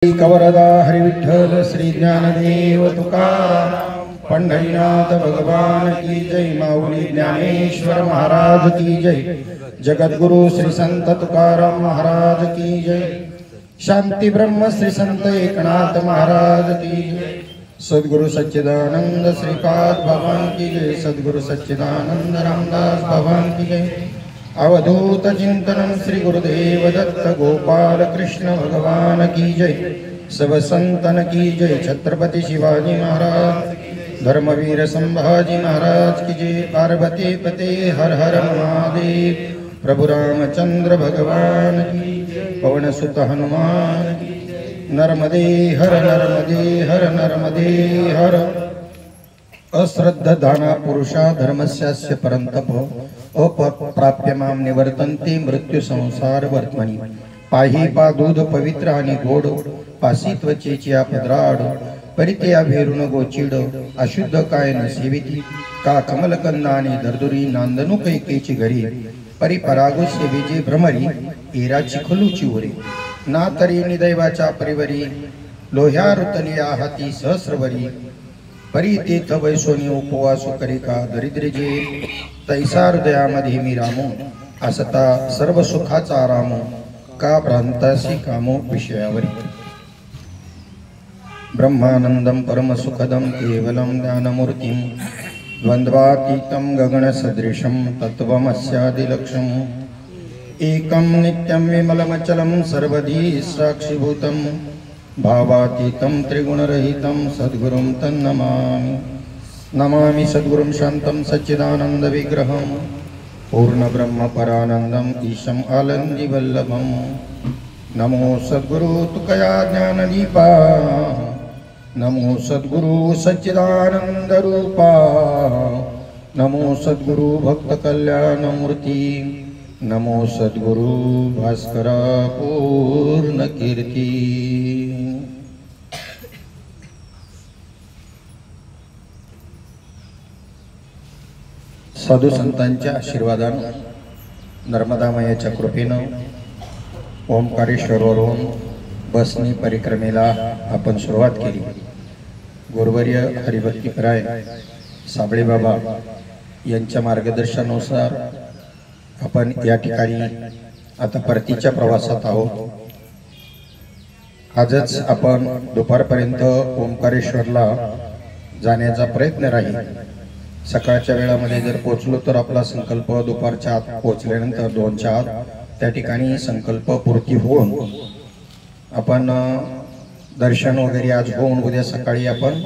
कवरदा हरि विठ्ठल श्री ज्ञानदेव तुकाराम पंढरीनाथ भगवान की जय। माऊली ज्ञानेश्वर महाराज की जय। जगद्गुरु श्री संत तुकाराम महाराज की जय। शांति ब्रह्म श्री संत एकनाथ महाराज की जय। सद्गुरु सच्चिदानंद श्रीपाद भगवान की जय। सद्गुरु सच्चिदानंद रामदास भगवान की जय। अवधूत चिंतन श्री गुरुदेव दत्त गोपाल कृष्ण भगवान की जय। सब संतन की जय। छत्रपति शिवाजी महाराज धर्मवीर संभाजी महाराज की जय। पार्वती पते हर हर महादेव। प्रभु रामचंद्र भगवान की जय। पवन सुत हनुमान की जय। नर्मदे हर नर्मदे हर। अश्रद्ध दाना पुरुषा धर्मस्यास्य परंतप अप्राप्य माम निवर्तन्ते मृत्यू संसार वर्तमनी। पाही पा दूध पवित्र आणि गोड पासी त्वचेची पद्राड परित्या भेरुन गोचिड अशुद्ध काय न सेविती का कमलकंदा आणि दर्दुरी नांदनु कैकेची घरी परिपरागो सेवेजे भ्रमरी एराची खलूची उरी ना तरी निदैवाच्या परिवरी लोह्या ऋतलिया हाती सहस्रवरी परी तीर्थ वैसोनी उपवासो करिका दरिद्रजे तैसा हृदयामध्ये मी रामो असता सर्व सुखाचा आराम का भ्रांतासी कामो विषयावरी। ब्रह्मानंदम परम सुखदम केवलम ज्ञानमूर्तिम द्वंद्वातीतं गगन सदृशम तत्वमस्यादिलक्ष्यम एकं नित्यं विमलमचलं सर्वधी साक्षिभूतम् भावातीतं त्रिगुणरहितं सद्गुरुं तन्नमामि। नमामि सद्गुरुं शान्तं सच्चिदानंद विग्रहं पूर्ण ब्रह्म परानंदं ईशं आनंदी वल्लभं। नमो सद्गुरु तुकया ज्ञानदीपा नमो सद्गुरु सच्चिदानंद रूपा नमो सद्गुरु भक्त कल्याणमूर्ती नमो सद्गुरु भास्करा पूर्ण कीर्ती। साधू संतांच्या आशीर्वादाने नर्मदामायाच्या कृपेनं ओंकारेश्वरवरून बसनी परिक्रमेला आपण सुरुवात केली। गुरुवर्य हरिभक्तीपराय साबळे बाबा यांच्या मार्गदर्शनानुसार आपण या ठिकाणी आता परतीच्या प्रवासात आहोत। आजच आपण दुपारपर्यंत ओंकारेश्वरला जाण्याचा प्रयत्न राहील। सकाळच्या वेळामध्ये जर पोहोचलो तर आपला संकल्प दुपारच्या आत पोहोचल्यानंतर 2च्या आत त्या ठिकाणी संकल्प पूर्ती होऊन आपण दर्शन वगैरे आज होऊन उद्या सकाळी आपण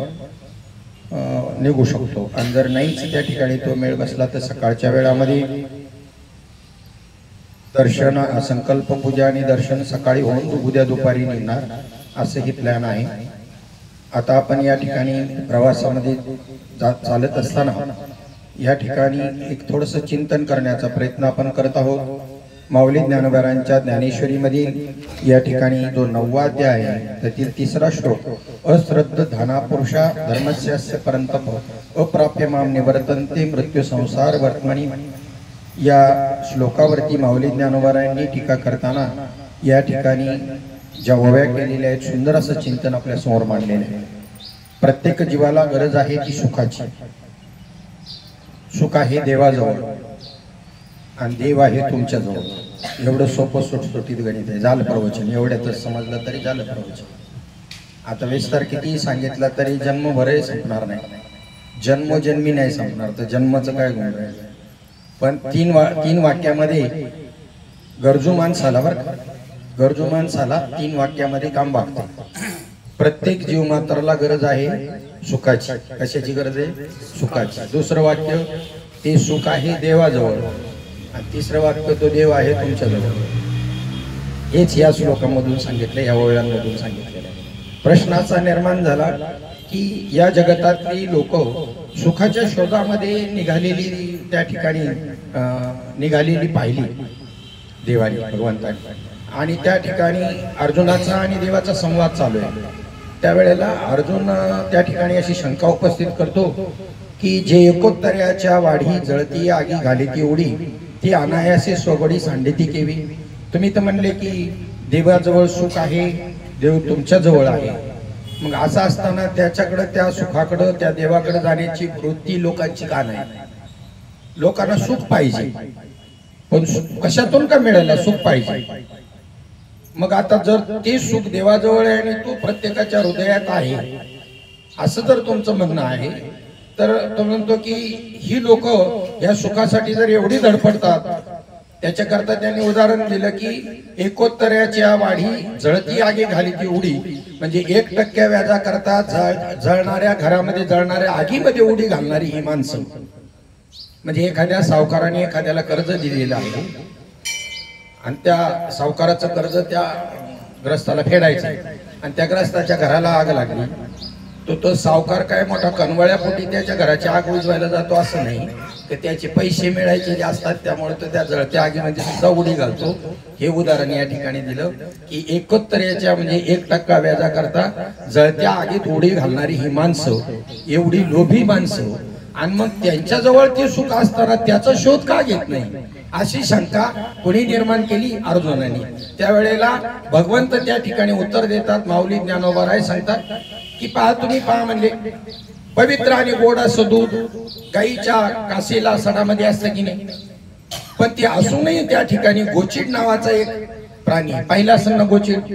निघू शकतो। आणि जर नाहीच त्या ठिकाणी तो मेळ बसला तर सकाळच्या वेळामध्ये दर्शन संकल्प पूजा आणि दर्शन सकाळी होऊन उद्या दुपारी निघणार असं ही प्लॅन आहे। आता आपण या ठिकाणी प्रवासामध्ये चालत असताना या ठिकाणी एक थोडंसं चिंतन करण्याचा प्रयत्न आपण करत आहोत। माऊली ज्ञानोबारांच्या ज्ञानेश्वरी मधील या ठिकाणी जो 9वा अध्याय आहे त्यातील 3रा श्लोक अश्रद्ध धाना पुरुषा धर्मस्यास्य परंतप अप्राप्य माम निवर्तन्ते मृत्यू संसार वर्तमनी या श्लोकावरती माऊली ज्ञानोबारांनी टीका करताना या ठिकाणी ज्या ओव्या केलेल्या आहेत सुंदर असं चिंतन आपल्या समोर मांडलेलं आहे। प्रत्येक जीवाला गरज आहे ती सुखाची। सुख आहे देवाजवळ आणि देव आहे तुमच्या जवळ। एवढं सोपं सुटसुटीत गणित आहे। झालं प्रवचन, एवढ्यातच समजलं तरी झालं प्रवचन। आता विस्तार किती सांगितला तरी जन्मभरही संपणार नाही, जन्मोजन्मी नाही संपणार, तर जन्माचं काय गुण राहिलं। पण तीन वाक्यामध्ये गरजू माणसाला गरजू माणसाला 3 वाक्यामध्ये काम भागतं। प्रत्येक जीव मात्राला गरज आहे सुखाची। कशाची गरज आहे? सुखाची। दुसरं वाक्य ते सुख आहे देवाजवळ आणि तिसरं वाक्य तो देव आहे तुमच्याजवळ। हेच या श्लोकामधून सांगितलं, या ओव्यांमधून सांगितलेलं आहे। प्रश्न असा निर्माण झाला की या जगतातली लोक सुखाच्या शोधामध्ये निघालेली त्या ठिकाणी निघालेली पाहिली देवानी भगवंतानी। आणि त्या ठिकाणी अर्जुनाचा आणि देवाचा संवाद चालू आहे। त्यावेळेला अर्जुन त्या ठिकाणी अशी शंका उपस्थित करतो की जे एकोत्तराच्या वाढी जळती आगी घालीती उडी ती अनायासे स्वगडी सांडिती केवी। तुम्ही तर म्हणले की देवाजवळ सुख आहे, देव तुमच्या जवळ आहे. मग असं असताना त्याच्याकडे, त्या सुखाकडे, त्या देवाकडे जाण्याची वृत्ती लोकांची का नाही? लोकांना सुख पाहिजे, पण कशातून का मिळायला सुख पाहिजे. मग आता जर ते सुख देवाजवळ आहे आणि तो प्रत्येकाच्या हृदयात आहे असं जर तुमचं म्हणणं आहे, तर तो म्हणतो की ही लोक या सुखासाठी जर एवढी धडपडतात, त्याच्याकरता त्यांनी उदाहरण दिलं की एकोत्तराच्या वाढी जळती आगी घाली ती उडी. म्हणजे 1% व्याजाकरता जळणाऱ्या घरामध्ये, जळणाऱ्या आगीमध्ये उडी घालणारी ही माणसं. म्हणजे एखाद्या सावकाराने एखाद्याला कर्ज दिलेलं आहे आणि त्या सावकाराचं कर्ज त्या ग्रस्ताला फेडायचं आणि त्या ग्रस्ताच्या घराला आग लागली, तो सावकार काय मोठा कनवळ्यापोटी त्याच्या घराची आग विझवायला जातो असं नाही, की त्याचे पैसे मिळायचे जे असतात त्यामुळे तो त्या जळत्या आगीमध्ये सुद्धा उडी घालतो. हे उदाहरण या ठिकाणी दिलं की एकोत्तराच्या म्हणजे 1% व्याजाकरता जळत्या आगीत उडी घालणारी ही माणसं, एवढी लोभी माणसं, आणि मग त्यांच्याजवळ ते सुख असताना त्याचा शोध का घेत नाही, अशी शंका कोणी निर्माण केली? अर्जुनाने. त्यावेळेला भगवंत त्या ठिकाणी उत्तर देतात. माऊली ज्ञानोबा राय सांगतात की पहा, तुम्ही पहा, म्हणले पवित्र आणि गोड असं दूध गाईच्या कासेला सडामध्ये असतं की नाही, पण ते असूनही त्या ठिकाणी गोचिड नावाचा एक प्राणी पाहिला असेल ना, गोचिड.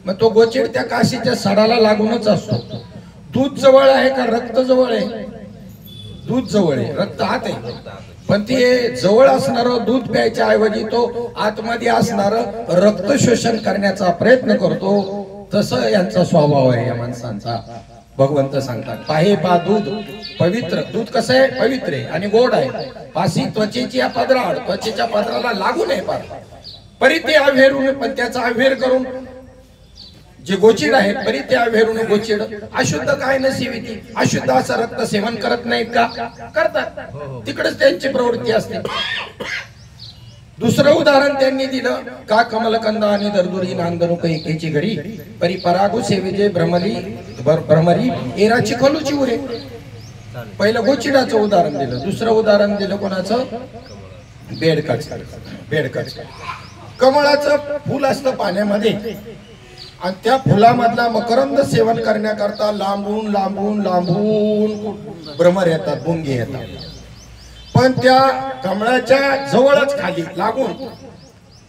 मग तो गोचिड त्या काशीच्या सडाला लागूनच असतो. दूध जवळ आहे का रक्त जवळ आहे? दूध जवळ आहे, रक्त आत आहे. पण ते जवळ असणारं दूध प्यायच्या ऐवजी तो आतमध्ये असणारं रक्त शोषण करण्याचा प्रयत्न करतो. तसं यांचा स्वभाव आहे या माणसांचा. भगवंत सांगतात पाहे पा दूध पवित्र. दूध कसं आहे? पवित्र आहे आणि गोड आहे. पाशी त्वचेची या पदराड, त्वचेच्या पदराला लागू नये पार परिते अवेरून, पण त्याचा अवेर करून जे गोचिड आहेत परिते अवेरून गोचिड. अशुद्ध काय नसेविती, अशुद्ध असं रक्त सेवन करत नाहीत का? करतात. तिकडेच त्यांची प्रवृत्ती असते. दुसरं उदाहरण त्यांनी दिलं का कमलकंदा आणि दरदुरी नांदणू कैकेची घडी परी परागू सेवेजे भ्रमरी एराची खलूची उरे. पहिलं गोचिडाचं उदाहरण दिलं. दुसरं उदाहरण दिलं कोणाचं? बेडकाचं. बेडकाचं कमळाचं फुल असतं पाण्यामध्ये आणि त्या फुलामधला मकरंद सेवन करण्याकरता लांबून लांबून लांबून भ्रमर येतात, भुंगे येतात. पण त्या कमळाच्या जवळच खाली लागून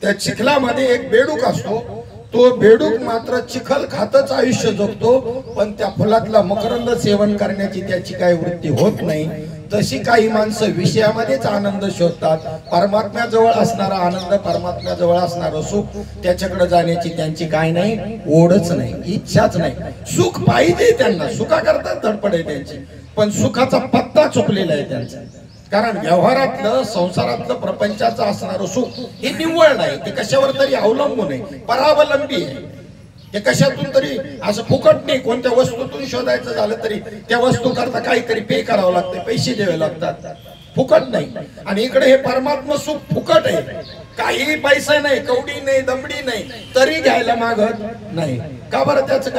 त्या चिखलामध्ये एक बेडूक असतो. तो बेडूक मात्र चिखल खातच आयुष्य जगतो, पण त्या फुलातला मकरंद सेवन करण्याची त्याची काही वृत्ती होत नाही. तशी काही माणसं विषयामध्येच आनंद शोधतात. परमात्म्याजवळ असणारा आनंद, परमात्म्याजवळ असणारं सुख, त्याच्याकडे जाण्याची त्यांची काय नाही, ओढच नाही, इच्छाच नाही. सुख पाहिजे त्यांना, सुखा करतात धडपड आहे त्यांची, पण सुखाचा पत्ता चुकलेला आहे त्यांचा. कारण व्यवहारातलं, संसारातलं, प्रपंचाचं असणारं सुख हे निव्वळ नाही, ते कशावर तरी अवलंबून आहे, परावलंबी आहे. ते कशातून तरी असं फुकट नाही. कोणत्या वस्तूतून शोधायचं झालं तरी त्या वस्तू करता काहीतरी पे करावं लागते, पैसे द्यावे लागतात, फुकट नाही. आणि इकडे हे परमात्मा सुख फुकट आहे, काही पैसा नाही, कवडी नाही, दमडी नाही, तरी घ्यायला मागत नाही. का बरं? त्याचं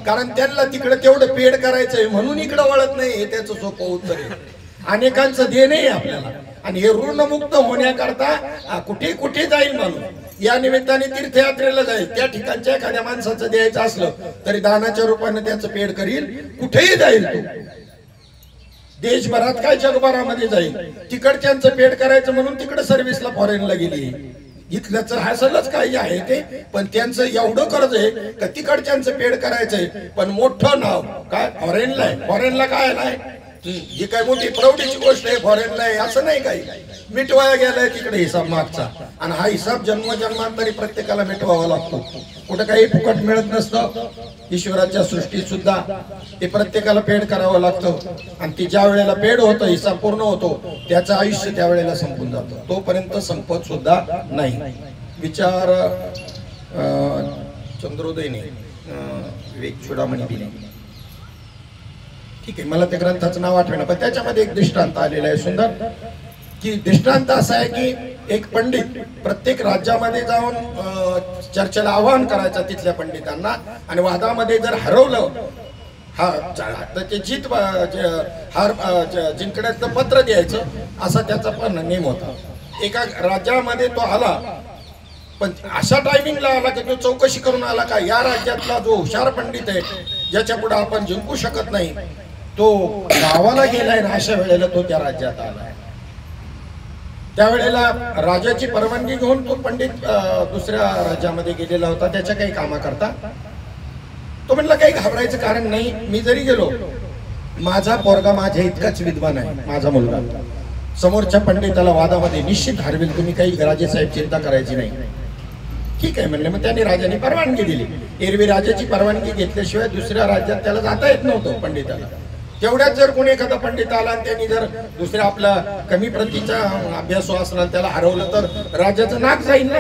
कारण त्यांना तिकडे तेवढं पेड करायचंय म्हणून इकडे वळत नाही. हे त्याचं सोपं उत्तर आहे. अनेकांचं देणं आहे आपल्याला, आणि हे ऋणमुक्त होण्याकरता कुठे कुठे जाईल माणूस. या निमित्ताने तीर्थयात्रेला जाईल, त्या ठिकाणच्या एखाद्या माणसाचं द्यायचं असलं तरी दानाच्या रूपाने त्याचं पेड करील. कुठेही जाईल तो, देशभरात काय जगभरामध्ये जाईल. तिकडच्यांचं पेड करायचं म्हणून तिकडे सर्व्हिसला फॉरेनला गेली. इथल्याच हसलच काही आहे ते, पण त्यांचं एवढं कर्ज आहे का तिकडच्यांचं पेड करायचंय, पण मोठं नाव काय फॉरेनला आहे. फॉरेनला काय नाही, ही काय मोठी प्रौढीची गोष्ट आहे. फॉरेनला आहे असं नाही, काही मिटवाया गेलाय तिकडे हिसाब मागचा, आणि हा हिसाब जन्मजन्मांतरी प्रत्येकाला मिटवावा लागतो. कुठं काही फुकट मिळत नसतं. ईश्वराच्या सृष्टीत सुद्धा ते प्रत्येकाला पेड करावं लागतं, आणि ती ज्या वेळेला पेड होतं, हिसाब पूर्ण होतो, त्याचं आयुष्य त्या वेळेला संपून जातं. तोपर्यंत संपत सुद्धा नाही. विचार चंद्रोदयने विवेक चुडामणी दिली. ठीक आहे, मला त्या ग्रंथाचं नाव आठवेना, पण त्याच्यामध्ये एक दृष्टांत आलेला आहे सुंदर. की दृष्टांत असा आहे की एक पंडित प्रत्येक राज्यामध्ये जाऊन चर्चेला आवाहन करायचं तिथल्या पंडितांना, आणि वादामध्ये जर हरवलं तर ते हार जिंकण्याचं पत्र द्यायचं, असा त्याचा पण नेम होता. एका राज्यामध्ये तो आला पण अशा टायमिंगला आला की तो चौकशी करून आला का या राज्यातला जो हुशार पंडित आहे ज्याच्या पुढे आपण जिंकू शकत नाही तो गावाला गेलाय ना, अशा वेळेला तो त्या राज्यात आलाय. त्यावेळेला राजाची परवानगी घेऊन तो पंडित दुसऱ्या राज्यामध्ये गेलेला होता त्याच्या काही कामाकरता. तो म्हणला काही घाबरायचं कारण नाही, मी जरी गेलो माझा पोरगा माझ्या इतकाच विद्वान आहे, माझा मुलगा समोरच्या पंडिताला वादामध्ये निश्चित हरवेल, तुम्ही काही राजेसाहेब चिंता करायची नाही. ठीक आहे म्हणले. मग त्यांनी राजाने परवानगी दिली. एरवी राजाची परवानगी घेतल्याशिवाय दुसऱ्या राज्यात त्याला जाता येत नव्हतं पंडिताला. तेवढ्यात जर कोणी एखादा पंडित आला आणि त्यांनी जर दुसऱ्या आपला कमी प्रतीचा अभ्यासू असला त्याला हरवलं तर राजाचं नाक जाईल ना.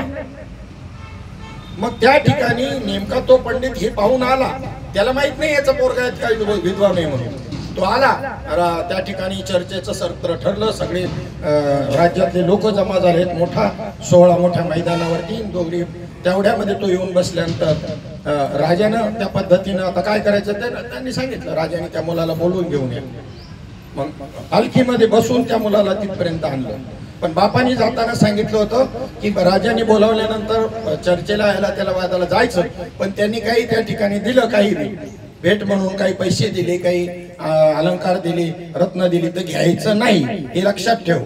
मग त्या ठिकाणी नेमका तो पंडित हे पाहून आला, त्याला माहित नाही याचा पोरगा काय विद्वान आहे म्हणून. तो आला, त्या ठिकाणी चर्चेचं सत्र ठरलं, सगळे राज्यातले लोक जमा झालेत, मोठा सोहळा मोठ्या मैदानावरती दोघी. तेवढ्यामध्ये तो येऊन बसल्यानंतर राजानं त्या पद्धतीनं आता काय करायचं ते त्यांनी सांगितलं. राजाने त्या मुलाला बोलवून घेऊन या. मग पालखीमध्ये बसून त्या मुलाला तिथपर्यंत आणलं. पण बापानी जाताना सांगितलं होतं की राजाने बोलावल्यानंतर चर्चेला यायला त्याला वादाला जायचं, पण त्यांनी काही त्या ठिकाणी दिलं, काही नाही भेट म्हणून काही पैसे दिले, काही अलंकार दिले, रत्न दिली, तर घ्यायचं नाही हे लक्षात ठेव,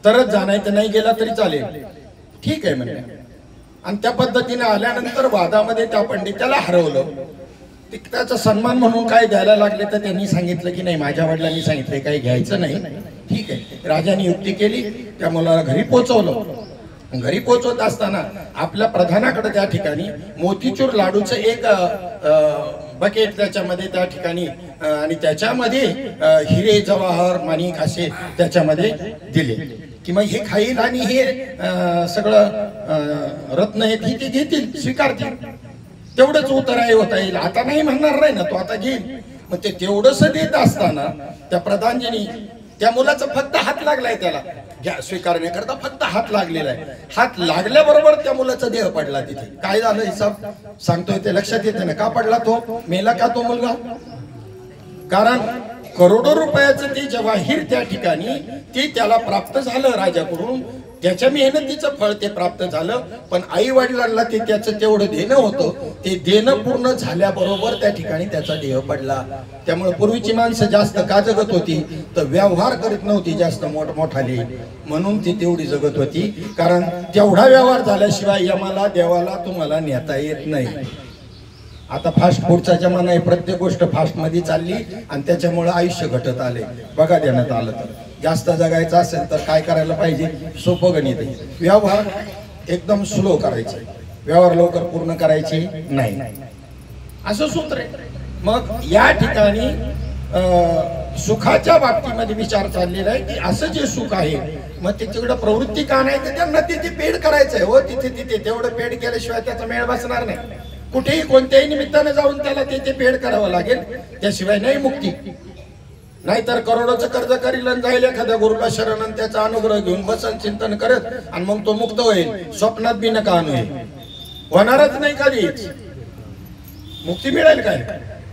तरच जाण्याचं, नाही गेला तरी चालेल. ठीक आहे म्हणजे. आणि त्या पद्धतीने आल्यानंतर वादामध्ये त्या पंडिताला हरवलं. त्याचा सन्मान म्हणून काय द्यायला लागले तर त्यांनी सांगितलं की नाही, माझ्या वडिलांनी सांगितलं काही घ्यायचं नाही. ठीक आहे. राजाने युक्ती केली, त्या मुलाला घरी पोहोचवलं. घरी पोहोचवत असताना आपल्या प्रधानाकडे त्या ठिकाणी मोतीचूर लाडूचं एक बकेट त्याच्यामध्ये त्या ठिकाणी आणि त्याच्यामध्ये हिरे जवाहर माणिक असे त्याच्यामध्ये दिले की मग हे खाईल आणि हे सगळं रत्न हे ते घेतील, स्वीकारतील. तेवढंच उतराय होता येईल. आता नाही म्हणणार नाही ना तो, आता घेईल. मग ते तेवढंच देत असताना त्या प्रधानजीनी त्या मुलाचा फक्त हात लागलाय, त्याला स्वीकारण्याकरता फक्त हात लागलेला आहे. हात लागल्याबरोबर त्या मुलाचा देह पडला तिथे. काय झालं हिसाब सांगतोय ते लक्षात येते ना. का पडला तो, मेला का तो मुलगा? कारण करोडो रुपयाचं ते जवाहीर त्या ठिकाणी ते त्याला प्राप्त झालं राजाकडून, त्याच्या मेहनतीचं फळ ते प्राप्त झालं. पण आई वडिलांना ते त्याचं तेवढं देणं होतं, ते देणं पूर्ण झाल्याबरोबर त्या ठिकाणी त्याचा देह पडला. त्यामुळे पूर्वीची माणसं जास्त का जगत होती तर व्यवहार करीत नव्हती जास्त मोठमोठाले, म्हणून ती तेवढी जगत होती. कारण तेवढा व्यवहार झाल्याशिवाय यमाला देवाला तुम्हाला नेता येत नाही. आता फास्ट फूडचा जमाना आहे, प्रत्येक गोष्ट फास्ट मध्ये चालली आणि त्याच्यामुळे आयुष्य घटत आले. बघा देण्यात आलं तर जास्त जगायचं असेल तर काय करायला पाहिजे, सोपं गणित आहे. व्यवहार एकदम स्लो करायचे, व्यवहार लवकर पूर्ण करायचे नाही, असं सूत्र आहे. मग या ठिकाणी सुखाच्या बाबतीमध्ये विचार चाललेला आहे की असं जे सुख आहे मग त्याच्याकडे प्रवृत्ती का नाही, तर त्यांना तिथे पेड करायचं आहे. हो तिथे तेवढं पेड केल्याशिवाय त्याचा मेळ बसणार नाही. कुठेही कोणत्याही निमित्ताने जाऊन त्याला ते पेड करावं लागेल, त्याशिवाय नाही मुक्ती. नाहीतर करोडोचं कर्ज करील आणि जाईल एखाद्या गुरुला शरण आणि त्याचा अनुग्रह घेऊन बसन चिंतन करत आणि मग तो मुक्त होईल. स्वप्नात बी नका आणू, होणारच नाही कधीच. मुक्ती मिळेल काय?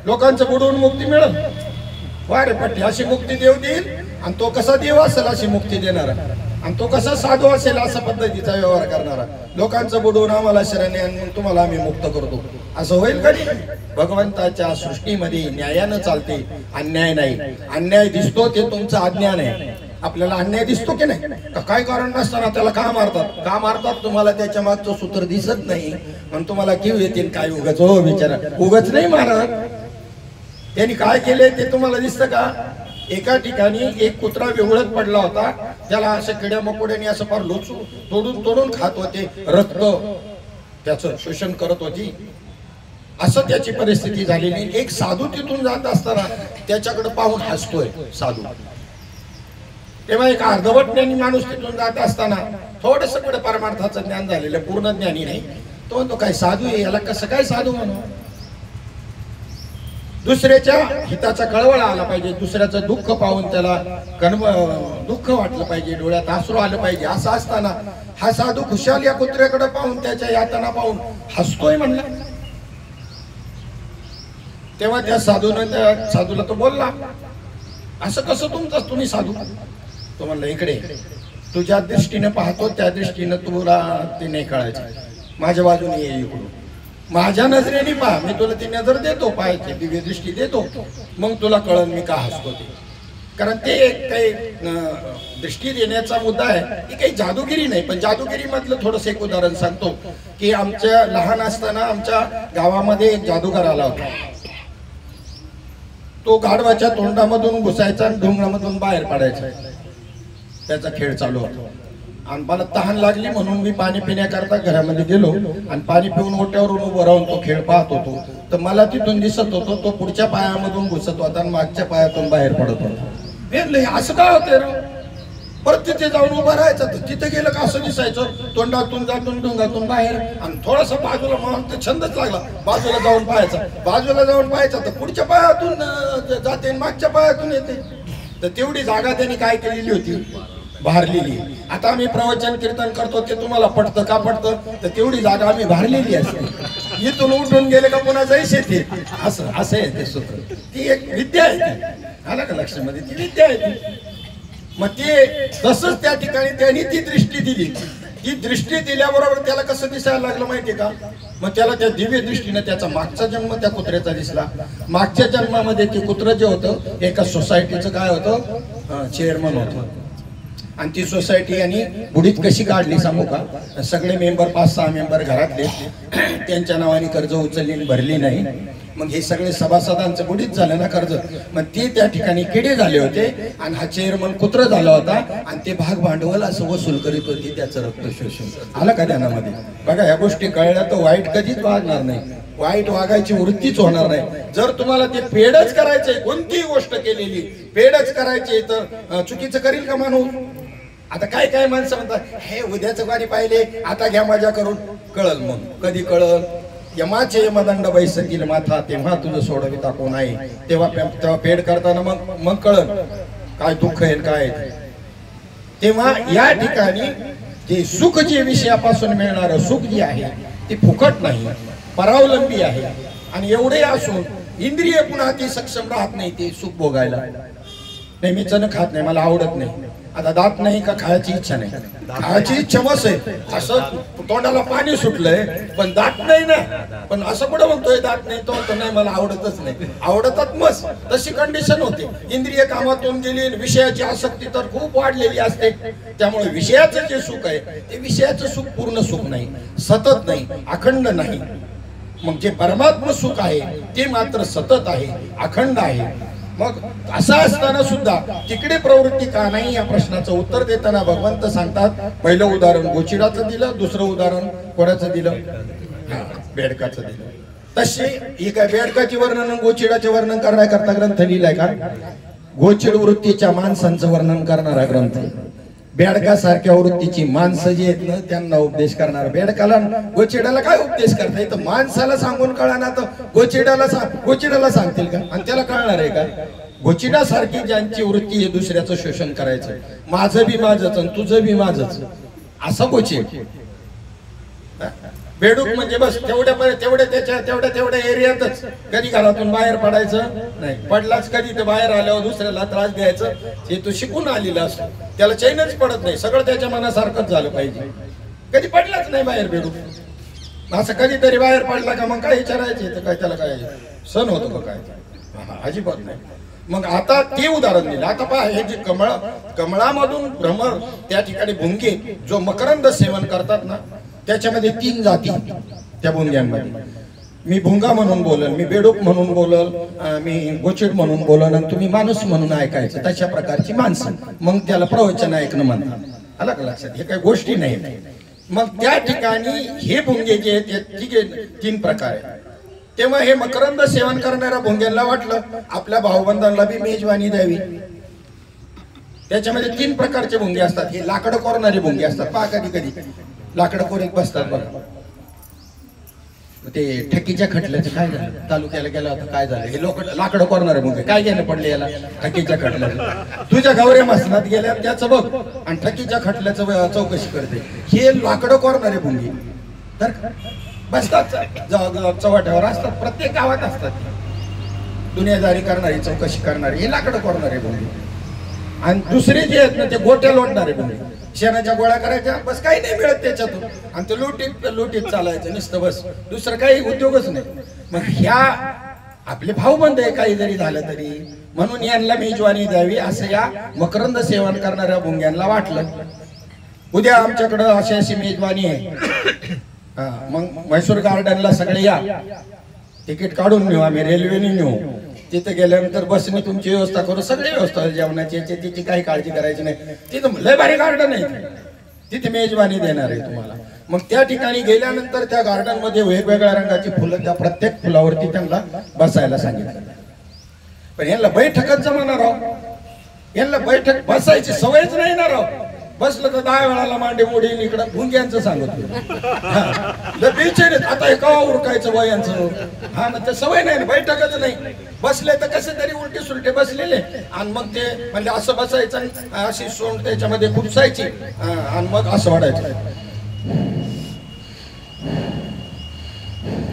लोकांचं बुडवून मुक्ती मिळेल? वारे पट्टी अशी मुक्ती देव देईल. आणि तो कसा देव असेल अशी मुक्ती देणारा, आणि तो कसा साधू असेल असा पद्धतीचा व्यवहार करणारा. लोकांचं बुडवून आम्हाला शरण आणि तुम्हाला आम्ही मुक्त करतो, असं होईल कधी? भगवंताच्या सृष्टीमध्ये न्यायानं चालते, अन्याय नाही. अन्याय दिसतो ते तुमचं अज्ञान आहे. आपल्याला अन्याय दिसतो की नाही, काय कारण नसताना त्याला का मारतात? का मारतात तुम्हाला त्याच्या मागचं सूत्र दिसत नाही म्हणून तुम्हाला किव येतील. काय उगाच हो बिचारा, उगाच नाही मारत. त्यांनी काय केले ते तुम्हाला दिसतं का? एका ठिकाणी एक कुत्रा विवळत पडला होता, त्याला असं किड्या मकोड्याने असं फार लोचून तोडून खात होते, रक्त त्याचं शोषण करत होती. असं त्याची परिस्थिती झालेली. एक साधू तिथून जात असताना त्याच्याकडे पाहून हसतोय साधू. तेव्हा एक अर्धवट ज्ञानी माणूस तिथून जात असताना थोडस पुढे परमार्थाचं ज्ञान झालेलं, पूर्ण ज्ञानी नाही, तो काय साधू आहे, याला कसं काय साधू म्हणू? दुसऱ्याच्या हिताचा कळवळा आला पाहिजे, दुसऱ्याचं दुःख पाहून त्याला दुःख वाटलं पाहिजे, डोळ्यात अश्रू आलं पाहिजे. असं असताना हा साधू खुशाल या कुत्र्याकडे पाहून त्याच्या यातना पाहून हसतोय म्हणला. तेव्हा त्या साधूला तो बोलला, असं कसं तुमचं, तुम्ही साधू? तो म्हणला, इकडे तुझ्या दृष्टीने पाहतो त्या दृष्टीने तुला ते नाही कळायचं. माझ्या बाजूने ये इकडून, माझ्या नजरेने पहा, मी तुला ती नजर देतो, पाहायची दिव्य दृष्टी देतो, मग तुला कळन मी का हसतो ते. कारण ते काही दृष्टी देण्याचा मुद्दा आहे, ही काही जादूगिरी नाही. पण जादूगिरी मधलं थोडंसं एक उदाहरण सांगतो की आमच्या लहान असताना आमच्या गावामध्ये एक जादूगार आला होता. तो गाढवाच्या तोंडामधून घुसायचा आणि ढोंगणामधून बाहेर पडायचा, त्याचा खेळ चालू होता. आणि मला तहान लागली म्हणून मी पाणी पिण्याकरता घरामध्ये गेलो आणि पाणी पिऊन ओट्यावरून उभं राहून तो खेळ पाहत होतो. तर मला तिथून दिसत होतो तो पुढच्या पायामधून घुसत होता आणि मागच्या पायातून बाहेर पडत होता. असं काय होतं रे? परत तिथे जाऊन उभं राहायचं, तर तिथे गेलं का असं दिसायचं, तोंडातून जातून ढोंगातून बाहेर. आणि थोडासा बाजूला म्हणून तर छंदच लागला, बाजूला जाऊन पाहायचा, बाजूला जाऊन पाहायचा, तर पुढच्या पायातून जाते मागच्या पायातून येते. तर तेवढी जागा त्यांनी काय केलेली होती, भारलेली. आता आम्ही प्रवचन कीर्तन करतो ते तुम्हाला पटतं का पटतं, तर तेवढी जागा आम्ही भारलेली असते. इथून उठून गेले का पुन्हा जायचे ते, असं असं आहे ते सूत्र. ती एक विद्या आहे, ती आलं का लक्षामध्ये, ती विद्या आहे ती. मग ते तसंच त्या ठिकाणी त्यांनी ती दृष्टी दिली. ती दृष्टी दिल्याबरोबर त्याला कसं दिसायला लागलं माहितीये का, मग त्याला त्या दिव्य दृष्टीने त्याचा मागचा जन्म त्या कुत्र्याचा दिसला. मागच्या जन्मामध्ये ते कुत्र जे होतं एका सोसायटीचं काय होतं, चेअरमन होतं. आणि ती सोसायटी यांनी बुडीत कशी काढली सांगू का, सगळे मेंबर 5-6 मेंबर घरातले त्यांच्या नावाने कर्ज उचलली भरली नाही. मग हे सगळे सभासदांचं बुडीत झालं ना कर्ज. मग ते त्या ठिकाणी किडे झाले होते आणि हा चेअरमन कुत्र झाला होता आणि ते भाग भांडवल असं वसूल करीत होती त्याचं रक्त शोषण. आलं का ध्यानामध्ये? बघा, ह्या गोष्टी कळल्या तर वाईट कधीच वागणार नाही, वाईट वागायची वृत्तीच होणार नाही. जर तुम्हाला ते पेडच करायचंय, कोणतीही गोष्ट केलेली पेडच करायची, तर चुकीचं करील का माणूस? आता काय काय माणसं म्हणतात, हे उद्याचं गाडी पाहिले आता घ्या मजा करून. कळल मग कधी कळल, यमाचे यमदंड बैसकील माथा, तेव्हा तुझं सोडविता कोण आहे, तेव्हा पेड करताना मग कळल काय दुःख आहे काय. तेव्हा या ठिकाणी जे सुख जे विषयापासून मिळणारं सुख जे आहे ते फुकट नाही, परावलंबी आहे. आणि एवढे असून इंद्रिय पुन्हा ती सक्षम राहत नाही ते सुख भोगायला. नेहमीच न खात नाही, मला आवडत नाही. आता दात नाही का खायची इच्छा नाही, खायची इच्छा मस्त आहे, असं तोंडाला पाणी सुटलंय पण दात नाही ना. पण असं कुठं म्हणतोय दात नाही, तो नाही मला आवडतच नाही. आवडतात मस्त, तशी कंडिशन होते. इंद्रिय कामातून गेली, विषयाची आसक्ती तर खूप वाढलेली असते. त्यामुळे विषयाचं जे सुख आहे ते विषयाचं सुख पूर्ण सुख नाही, सतत नाही, अखंड नाही. मग जे परमात्म सुख आहे ते मात्र सतत आहे, अखंड आहे. मग असं असताना सुद्धा तिकडे प्रवृत्ती का नाही, या प्रश्नाचं उत्तर देताना भगवंत सांगतात. पहिलं उदाहरण गोचिडाचं दिलं, दुसरं उदाहरण कोणाचं दिलं, बेडकाचं दिलं. तसे ही काय बेडकाचे वर्णन गोचिडाचे वर्णन करण्याकरता ग्रंथ लिहिलाय का? गोचिड वृत्तीच्या माणसांचं वर्णन करणारा ग्रंथ. बेडकासारख्या वृत्तीची माणसं जी आहेत ना त्यांना उपदेश करणार. बेडकाला गोचिडाला काय उपदेश करता येतं? माणसाला सांगून कळणार तर गोचिडाला सांगतील का? आणि त्याला कळणार आहे का? गोचिडासारखी ज्यांची वृत्ती आहे दुसऱ्याचं शोषण करायचं, माझं बी माझंच आणि तुझं बी माझंच, असं गोचिड. बेडूक म्हणजे बस तेवढ्या एरियातच, कधी घरातून बाहेर पडायचं नाही. पडलाच कधी तर बाहेर आल्यावर दुसऱ्याला त्रास द्यायचं, हे तो शिकून आलेला असतो. त्याला चैनच पडत नाही, सगळं त्याच्या मनासारखंच झालं पाहिजे. कधी पडलाच नाही बाहेर बेडूक, असं कधीतरी बाहेर पडला का मग काय विचारायचे, तर काय त्याला काय सण होतो का काय? अजिबात नाही. मग आता ते उदाहरण दिलं. आता पहा, हे जे कमळामधून भ्रमर त्या ठिकाणी भुंगे जो मकरंद सेवन करतात ना, त्याच्यामध्ये 3 जाती त्या भुंग्यांमध्ये. मी भुंगा म्हणून बोलल, मी बेडूक म्हणून बोलल, मी गोचिड म्हणून बोलल, आणि तुम्ही माणूस म्हणून ऐकायचं. तशा प्रकारची माणसं, मग त्याला प्रवचन ऐकणं म्हणतात. आलं का लक्षात? हे काही गोष्टी नाही. मग त्या ठिकाणी हे भुंगे जे आहेत 3 प्रकार आहेत. तेव्हा हे मकरंद सेवन करणाऱ्या भुंग्यांना वाटलं आपल्या भाऊबंधांना बी मेजवानी द्यावी. त्याच्यामध्ये 3 प्रकारचे भुंगे असतात. हे लाकडं कोरणारे भुंगे असतात. पहा, कधी कधी लाकडं कोरीत बसतात बघा. ते ठकीच्या खटल्याचं काय झालं, तालुक्याला गेला होता, काय झालं? हे लोक लाकडं कोरणारे भुंगे काय गेलं पडले याला ठकीच्या खटल्याचं. तुझ्या गौऱ्या मसनात गेल्या त्याचं बघ आणि ठकीच्या खटल्याचं चौकशी करते. हे लाकडं कोरणारे भुंगे तर बसतात, चव्हाट्यावर असतात, प्रत्येक गावात असतात. दुनियादारी करणारी, चौकशी करणारी, हे लाकडं कोरणारे भुंगे. आणि दुसरे जे आहेत ना ते गोट्या लोटणारे भुंगे. शेणाच्या गोळ्या करायच्या, बस काही नाही मिळत त्याच्यातून, आणि ते लुटीत चालायचं नुसतं, बस दुसरं काही उद्योगच नाही. मग ह्या आपले भाऊबंद आहे काही जरी झालं तरी, म्हणून यांना मेजवानी द्यावी असं या मकरंद सेवन करणाऱ्या भुंग्यांना वाटलं. उद्या आमच्याकडं अशी अशी मेजवानी आहे, मग म्हैसूर गार्डनला सगळे या, तिकीट काढून नेऊ, आम्ही रेल्वेने नेऊ, तिथे गेल्यानंतर बसने तुमची व्यवस्था करू, सगळी व्यवस्था जेवणाची तिची काही काळजी करायची नाही. तिथं लय भारी गार्डन आहे, तिथे मेजवानी देणार आहे तुम्हाला. मग त्या ठिकाणी गेल्यानंतर त्या गार्डन मध्ये वेगवेगळ्या रंगाची फुलं, त्या प्रत्येक फुलावरती त्यांना बसायला सांगितलं. पण यांना बैठकच जमणार राव, यांना बैठक बसायची सवयच नाही ना राव. बसलं तर 10 वेळाला मांडे मोडी इकडं भुंग्यांचं सांगतो. आता हे कवा उरकायचं वयांचं, हा मग ते सवय नाही, बैठकच नाही. बसले तर कसे तरी उलटे सुलटे बसलेले, आणि मग ते म्हणजे असं बसायचं, अशी सोंड त्याच्यामध्ये खुपसायची, आणि मग असं वाढायचं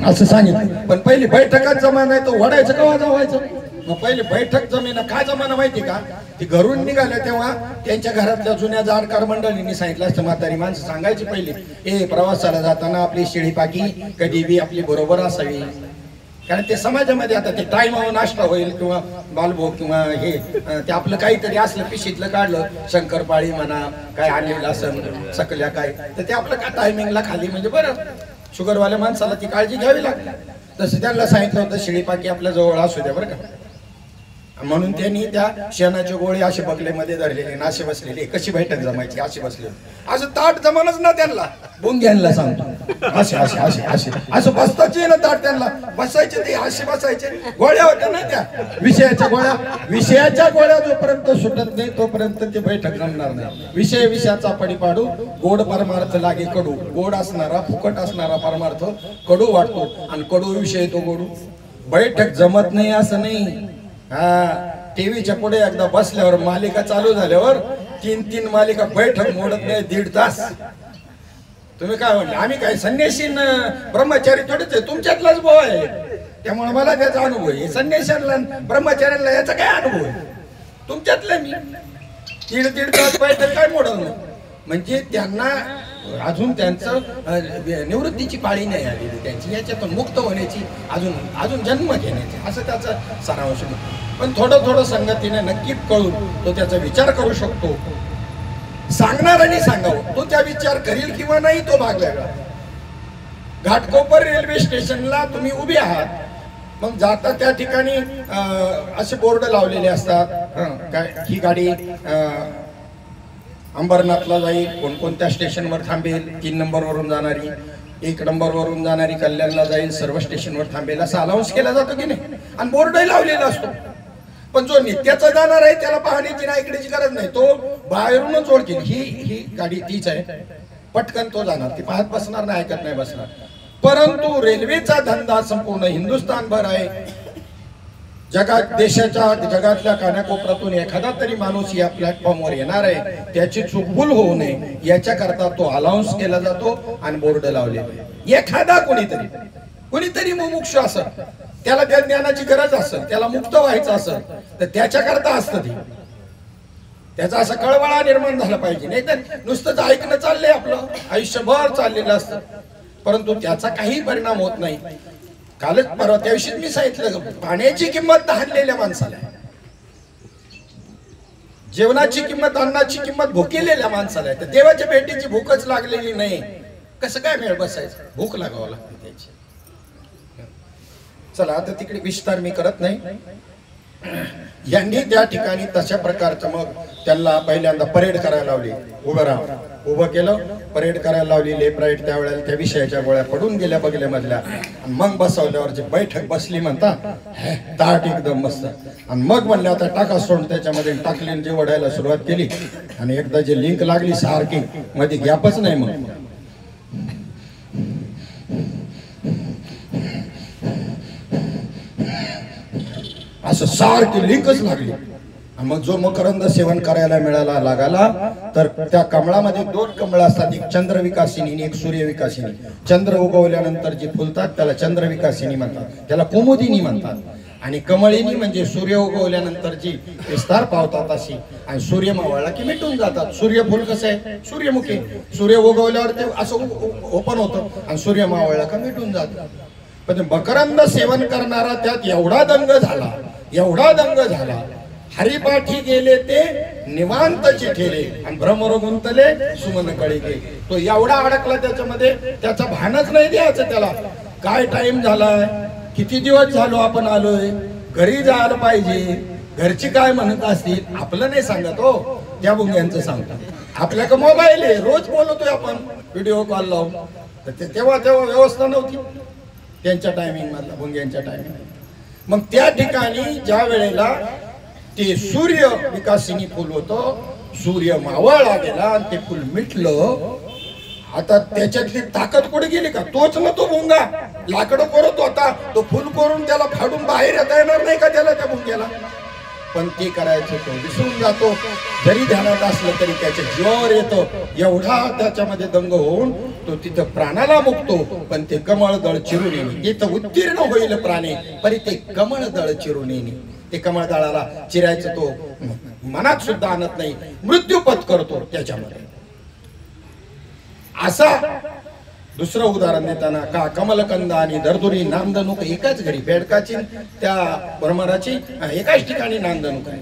असं सांगितलं. पण पहिली बैठकात जमा नाही तर वडायचं कवा जमायचं. मग पहिले बैठक जमेना का जमाना माहिती का, ती घरून निघाले तेव्हा त्यांच्या घरातल्या जुन्या जाणकार मंडळींनी सांगितलं असतं. म्हातारी माणसं सांगायची पहिले, ए प्रवासाला जाताना आपली शिळीपाकी कधी बी आपली बरोबर असावी, कारण ते समाजामध्ये आता ते टाइमावर नाश्ता होईल किंवा बालभोग किंवा हे ते आपलं काहीतरी असलं पिशीतलं काढलं, शंकरपाळी म्हणा काय आणलेलं असं सकल्या काय, तर ते आपलं का टायमिंगला खाली म्हणजे बरं. शुगरवाल्या माणसाला ती काळजी घ्यावी लागते. तसं त्यांना सांगितलं होतं शिळीपाकी आपल्या जवळ असू द्या बरं का. म्हणून त्यांनी त्या शेणाचे गोळे असे बगलेमध्ये धरलेले ना, असे बसलेले. कशी बैठक जमायची, असे बसले, असं ताट जमानच ना त्यांना. भुंग्यांना सांगतो असे असे असे असे असं बसताचे ना ताट, त्यांना बसायचे ते असे बसायचे. गोळ्या होत्या ना त्या विषयाच्या गोळ्या जोपर्यंत सुटत नाही तोपर्यंत ते बैठक जमणार नाही. विषयाचा पडीपाडू, गोड परमार्थ लागे कडू. गोड असणारा फुकट असणारा परमार्थ कडू वाटतो, आणि कडू विषय तो गोडू. बैठक जमत नाही असं नाही. टीव्हीच्या पुढे एकदा बसल्यावर मालिका चालू झाल्यावर 3 मालिका बैठक मोडत नाही 1.5 तास. तुम्ही काय म्हणले, आम्ही काय संन्यासी ब्रह्मचारी थोडेच आहे, तुमच्यातलाच भाव आहे, त्यामुळे मला त्याचा अनुभव आहे. संन्याशांना ब्रह्मचार्यांना याचा काय अनुभव आहे, तुमच्यातला मी. 1.5 तास बैठक काय मोडल नाही, म्हणजे त्यांना अजून त्यांचं निवृत्तीची पाळी नाही आलेली, त्यांची याच्यातून मुक्त होण्याची, अजून जन्म घेण्याची, असं त्याचा सारांश. पण थोडं संगतीने नक्की कळून तो त्याचा विचार करू शकतो. सांगणाऱ्याने सांगावं, तो त्या विचार करील किंवा नाही तो भाग वेगळा. घाटकोपर रेल्वे स्टेशनला तुम्ही उभे आहात, मग जाता त्या ठिकाणी असे बोर्ड लावलेले असतात, काय ही गाडी अंबरनाथला जाईल, कोणकोणत्या स्टेशनवर थांबेल, 3 नंबरवरून जाणारी, 1 नंबरवरून जाणारी कल्याणला जाईल, सर्व स्टेशनवर थांबेल, असा अनाऊन्स केला जातो की नाही, आणि बोर्डही लावलेला असतो. पण जो नित्याचा जाणार आहे त्याला पाहण्याची ना ऐकण्याची गरज नाही, तो बाहेरूनच ओळखेल ही गाडी तीच आहे, पटकन तो जाणार, ती पाहत बसणार नाही, ऐकत नाही बसणार. परंतु रेल्वेचा धंदा संपूर्ण हिंदुस्थानभर आहे. जगातल्या कानाकोपऱ्यातून एखादा तरी माणूस या प्लॅटफॉर्मवर येणार आहे, त्याची चूकभूल होऊ नये याच्याकरता तो अनाऊन्स केला जातो आणि बोर्ड लावलेले. एखादा कोणीतरी मुमुक्षु असेल, त्याला त्या ज्ञानाची गरज असेल, त्याला मुक्त व्हायचं असेल, तर त्याच्याकरता असतं ते. त्याचा असा कळवळा निर्माण झाला पाहिजे, नाही तर नुसतंच ऐकणं चाललंय आपलं, आयुष्यभर चाललेलं असतं, परंतु त्याचा काही परिणाम होत नाही. कालच परवा त्याविषयी मी सांगितलं, पाण्याची किंमत हाणलेल्या माणसाला, जेवणाची किंमत, अन्नाची किंमत भुकेलेल्या माणसाला आहे. तर देवाच्या भेटीची भूकच लागलेली नाही, कसं काय मेळ बसायचं, भूक लागावं लागते त्याची. चला आता तिकडे विस्तार मी करत नाही. यांनी त्या ठिकाणी तशा प्रकारचं मग त्यांना पहिल्यांदा परेड करायला लावली, उभं केलं, परेड करायला लावली. लेफ्ट राईट त्यावेळेला त्या विषयाच्या गोळ्या पडून गेल्या बगल्यामधल्या, मग बसवल्यावर जे बैठक बसली म्हणता, ताट एकदम मस्त. आणि मग म्हणले आता टाका सोंड, त्याच्यामध्ये टाकली, जे वडायला सुरुवात केली, आणि एकदा जे लिंक लागली सारखी, मध्ये गॅपच नाही, मग असं सारखी लिंकच लागली. मग जो मकरंद सेवन करायला मिळाला लागाला, तर त्या कमळामध्ये 2 कमळ असतात, एक चंद्र विकासिनी आणि एक सूर्य विकासिनी. चंद्र उगवल्यानंतर जे फुलतात त्याला चंद्र विकासिनी म्हणतात, त्याला कुमुदिनी म्हणतात. आणि कमळिनी म्हणजे सूर्य उगवल्यानंतर जी विस्तार पावतात अशी, आणि सूर्य मावळला की मिटून जातात. सूर्यफूल कसं आहे, सूर्यमुखी, सूर्य उगवल्यावर ते असं ओपन होतं आणि सूर्य मावळला का मिटून जातं. पण मकरंद सेवन करणारा त्यात एवढा दंग झाला, एवढा दंग झाला, हरिपाठी गेले ते निवांतची ठेले आणि भ्रमर गुंतले सुमन कळिके. तो एवढा अडकला त्याच्यामध्ये, त्याचा भानच नाही द्यायचं त्याला. काय टाइम झालाय, किती दिवस झालो आपण आलोय, घरी जायला पाहिजे, घरची काय म्हणत असतील आपलं नाही सांगत हो, त्या भुंग्यांचं सांगतात. आपल्याकडे मोबाईल आहे, रोज बोलतोय आपण व्हिडिओ कॉल लावून. तेव्हा व्यवस्था नव्हती त्यांच्या टायमिंग मधला, भुंग्यांच्या टायमिंग. मग त्या ठिकाणी ज्या वेळेला ते सूर्य विकासिनी फुल होतं, सूर्य मावळला गेला आणि ते फुल मिटलं. आता त्याच्यातली ताकद कुठे गेली का, तोच ना तो भुंगा लाकडं करत होता, तो फुल करून त्याला फाडून बाहेर येता येणार नाही का त्याला, त्या भुंग्याला. पण ते करायचं तो विसरून जातो, जरी ध्यानात असलं तरी त्याच्या जीवावर येतो. एवढा त्याच्यामध्ये दंग होऊन तो तिथं प्राणाला मुक्तो. पण ते कमळ दळ चिरून येणे, तिथं उत्तीर्ण होईल प्राणी, परी ते कमळ दळ चिरून येणे. ते कमळ दळाला चिरायचं तो मनात सुद्धा आणत नाही, मृत्यू पत्करतो त्याच्यामध्ये. असा दुसरं उदाहरण देताना का कमलकंद आणि दर्दुरी नांदणूक एकाच घरी, बेडकाची त्या भ्रमराची एकाच ठिकाणी नांदणूक आहे.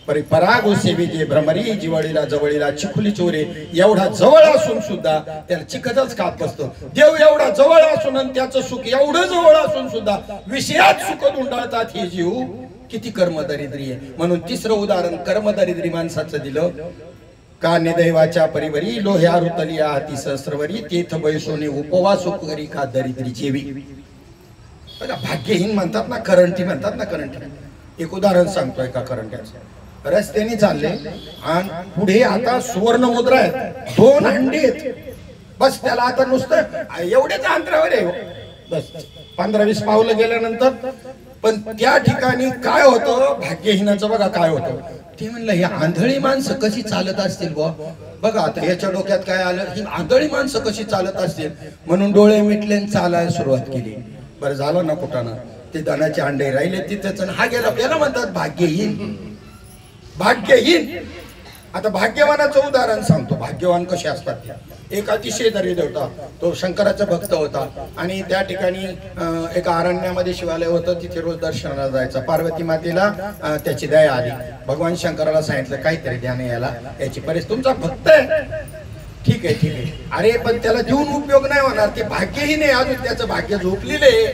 परी पराग सेवी जे भ्रमरी जिवळीला जवळीला चिखुली चोरे. एवढा जवळ असून सुद्धा त्याला चिखलच खात बसतो. देव एवढा जवळ असून आणि त्याचं सुख एवढं जवळ असून सुद्धा विषयात सुख धुंडाळतात हे जीव, किती कर्मदरिद्री आहे. म्हणून तिसरं उदाहरण कर्मदरिद्री माणसाचं दिलं. का निदैवाच्या परिवरी लोह्या रुतलिया हाती सहस्रवरी, तीर्थ बैसोने उपवास करी का दरिद्री जेवी. बघा, भाग्यहीन म्हणतात ना, करंटी म्हणतात ना, करंटी. एक उदाहरण सांगतोय का करंट्याचं. रस्त्याने चालले आणि पुढे आता सुवर्ण मुद्रा आहेत, 2 हंडी आहेत. बस त्याला आता नुसतं एवढ्याच अंतरावर आहे, बस 15-20 पावलं गेल्यानंतर. पण त्या ठिकाणी काय होतं भाग्यहीनाचं, बघा काय होतं. ते म्हणलं ही आंधळी माणसं कशी चालत असतील बुवा. बघा आता याच्या डोक्यात काय आलं, ही आंधळी माणसं कशी चालत असतील. म्हणून डोळे मिटले आणि चालायला सुरुवात केली. बरं झालं ना कुठाना, ते दानाचे अंडे राहिले तिथेच, हा गेला. त्याला म्हणतात भाग्यहीन. भाग्यहीन. आता भाग्यवानाचं उदाहरण सांगतो. भाग्यवान कसे असतात त्या. एक अतिशय दरिद्र होता, तो शंकराचा भक्त होता आणि त्या ठिकाणी एका अरण्यामध्ये शिवालय होतं, तिथे रोज दर्शनाला जायचा. पार्वती मातेला त्याची दया आली. भगवान शंकराला सांगितलं काहीतरी द्या ना याला, याची परिस्थिती, तुमचा भक्त आहे, ठीक आहे ठीक आहे. अरे पण त्याला देऊन उपयोग नाही होणार, ते भाग्यही नाही, अजून त्याचं भाग्य झोपलेलं आहे.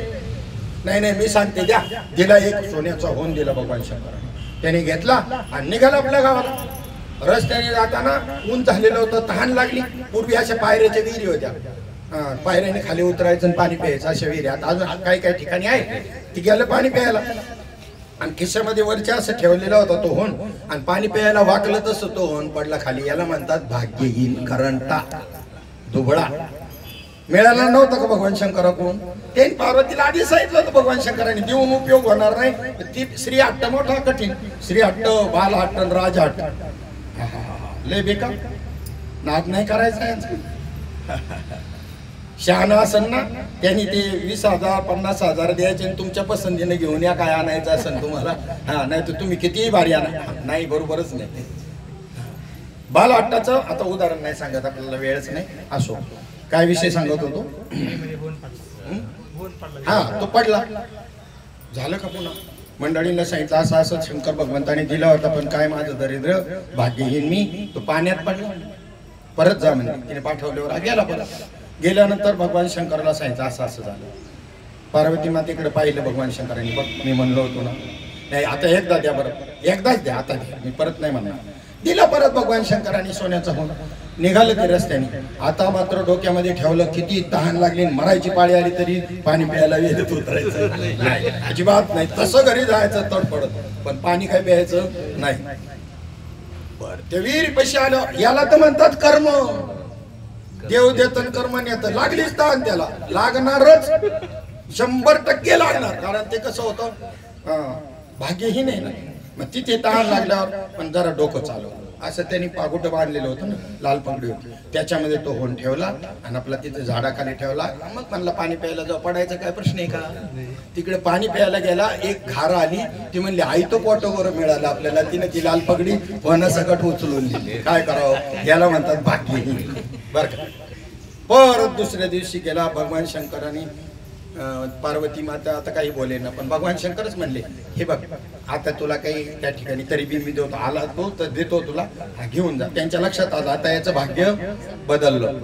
नाही नाही मी सांगते द्या. दिला एक सोन्याचा होऊन दिला भगवान शंकराने. त्याने घेतला आणि निघाला आपल्या गावाला. रस्त्याने जाताना ऊन झालेलं होतं, तहान लागली. पूर्वी अशा पायऱ्याच्या विहिरी होत्या, पायऱ्याने खाली उतरायचं आणि पाणी प्यायचं, अशा विहिरी. आता अजून काही काही ठिकाणी आहे. ती गेलं पाणी प्यायला आणि खिशामध्ये वरच्या असं ठेवलेला होता तो होन, आणि पाणी प्यायला वाकलं तसं तो होन पडला खाली. याला म्हणतात भाग्यहीन, करंटा, दुबळा. मिळाला नव्हता का भगवान शंकराकडून. त्यांनी पार्वतीला आधी सांगितलं होतं भगवान शंकरांनी, देऊन उपयोग होणार नाही. ती स्त्री हट्ट मोठा कठीण. स्त्री हट्ट, बाल हट्ट, राज हट्ट, लय बेकार. नाद नाही करायचा. शहाणा असन ना, त्यांनी ते 20,000 50,000 द्यायचे आणि तुमच्या पसंतीने घेऊन या काय आणायचं असेल तुम्हाला. हा, नाही तर तुम्ही कितीही भारी आणा. नाही, बरोबरच नाही. बाल हट्टाचं आता उदाहरण नाही सांगत, आपल्याला वेळच नाही. असो, काय विषय सांगत होतो. हा, तो पडला. झालं का पुन्हा मंडळींना सांगितलं असं असं शंकर भगवंताने दिला होता, पण काय माझं दरिद्र, भाग्यहीन मी. तो पाण्यात पडला. परत जा म्हणजे तिने पाठवल्यावर गेला. परत गेल्यानंतर भगवान शंकराला सांगितलं असं असं झालं. पार्वती मातेकडे पाहिलं भगवान शंकरांनी. बघ मी म्हणलो होतो ना, नाही आता एकदा द्या, बरं एकदाच द्या, आता द्या, मी परत नाही म्हणणार. दिला परत भगवान शंकरांनी सोन्याचा होऊन. निघालं ते रस्त्याने. आता मात्र डोक्यामध्ये ठेवलं, किती तहान लागली, मरायची पाळी आली तरी पाणी प्यायला वेळेत उतरायचं नाही, अजिबात नाही. तसं घरी जायचं तडफडत, पण पाणी काय प्यायचं नाही. बर, ते विहीर पैसे आलं. याला तर म्हणतात कर्म. देव देतन कर्म नेत. लागलीच तहान त्याला, लागणारच, 100% लागणार. कारण ते कसं होतं, भाग्यहीन आहे ना. मग तिथे तहान लागल्यावर पण जरा डोकं चालवलं. असं त्यांनी पागुट बांधलेलं होतं ना, लाल पगडी होती, त्याच्यामध्ये तो होऊन ठेवला आणि आपला तिथे झाडाखाली ठेवला. मग म्हणला पाणी प्यायला जाऊ, पडायचा काय प्रश्न आहे का. तिकडे पाणी प्यायला गेला, एक घार आली, ती म्हणली आई तो पोटोवर मिळाला आपल्याला, तिने ती लाल पगडी वनासकट उचलून दिली. काय करावं, याला म्हणतात भाग्य. बर का. परत दुसऱ्या दिवशी गेला भगवान शंकरांनी, पार्वती माता आता काही बोले ना, पण भगवान शंकरच म्हणले हे बघ आता तुला काही त्या ठिकाणी तरी बी मी देतो, आला तो तर देतो तुला, हा घेऊन जा. त्यांच्या लक्षात आलं आता याचं भाग्य बदललं,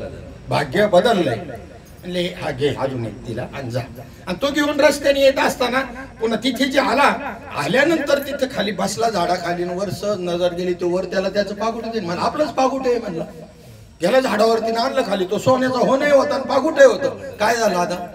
भाग्य बदललंय. म्हणले हा घे अजून एक तिला आणि जा. आणि तो घेऊन रस्त्याने येत असताना पुन्हा तिथे जे आल्यानंतर तिथे खाली बसला झाडाखाली, वर सहज नजर गेली तो वर, त्याला त्याचं पागुट दे म्हणलं, आपलंच पागुट आहे म्हणलं. गेला झाडावरती आणलं खाली, तो सोन्याचा होणे होता आणि पागुट होतं. काय झालं आता,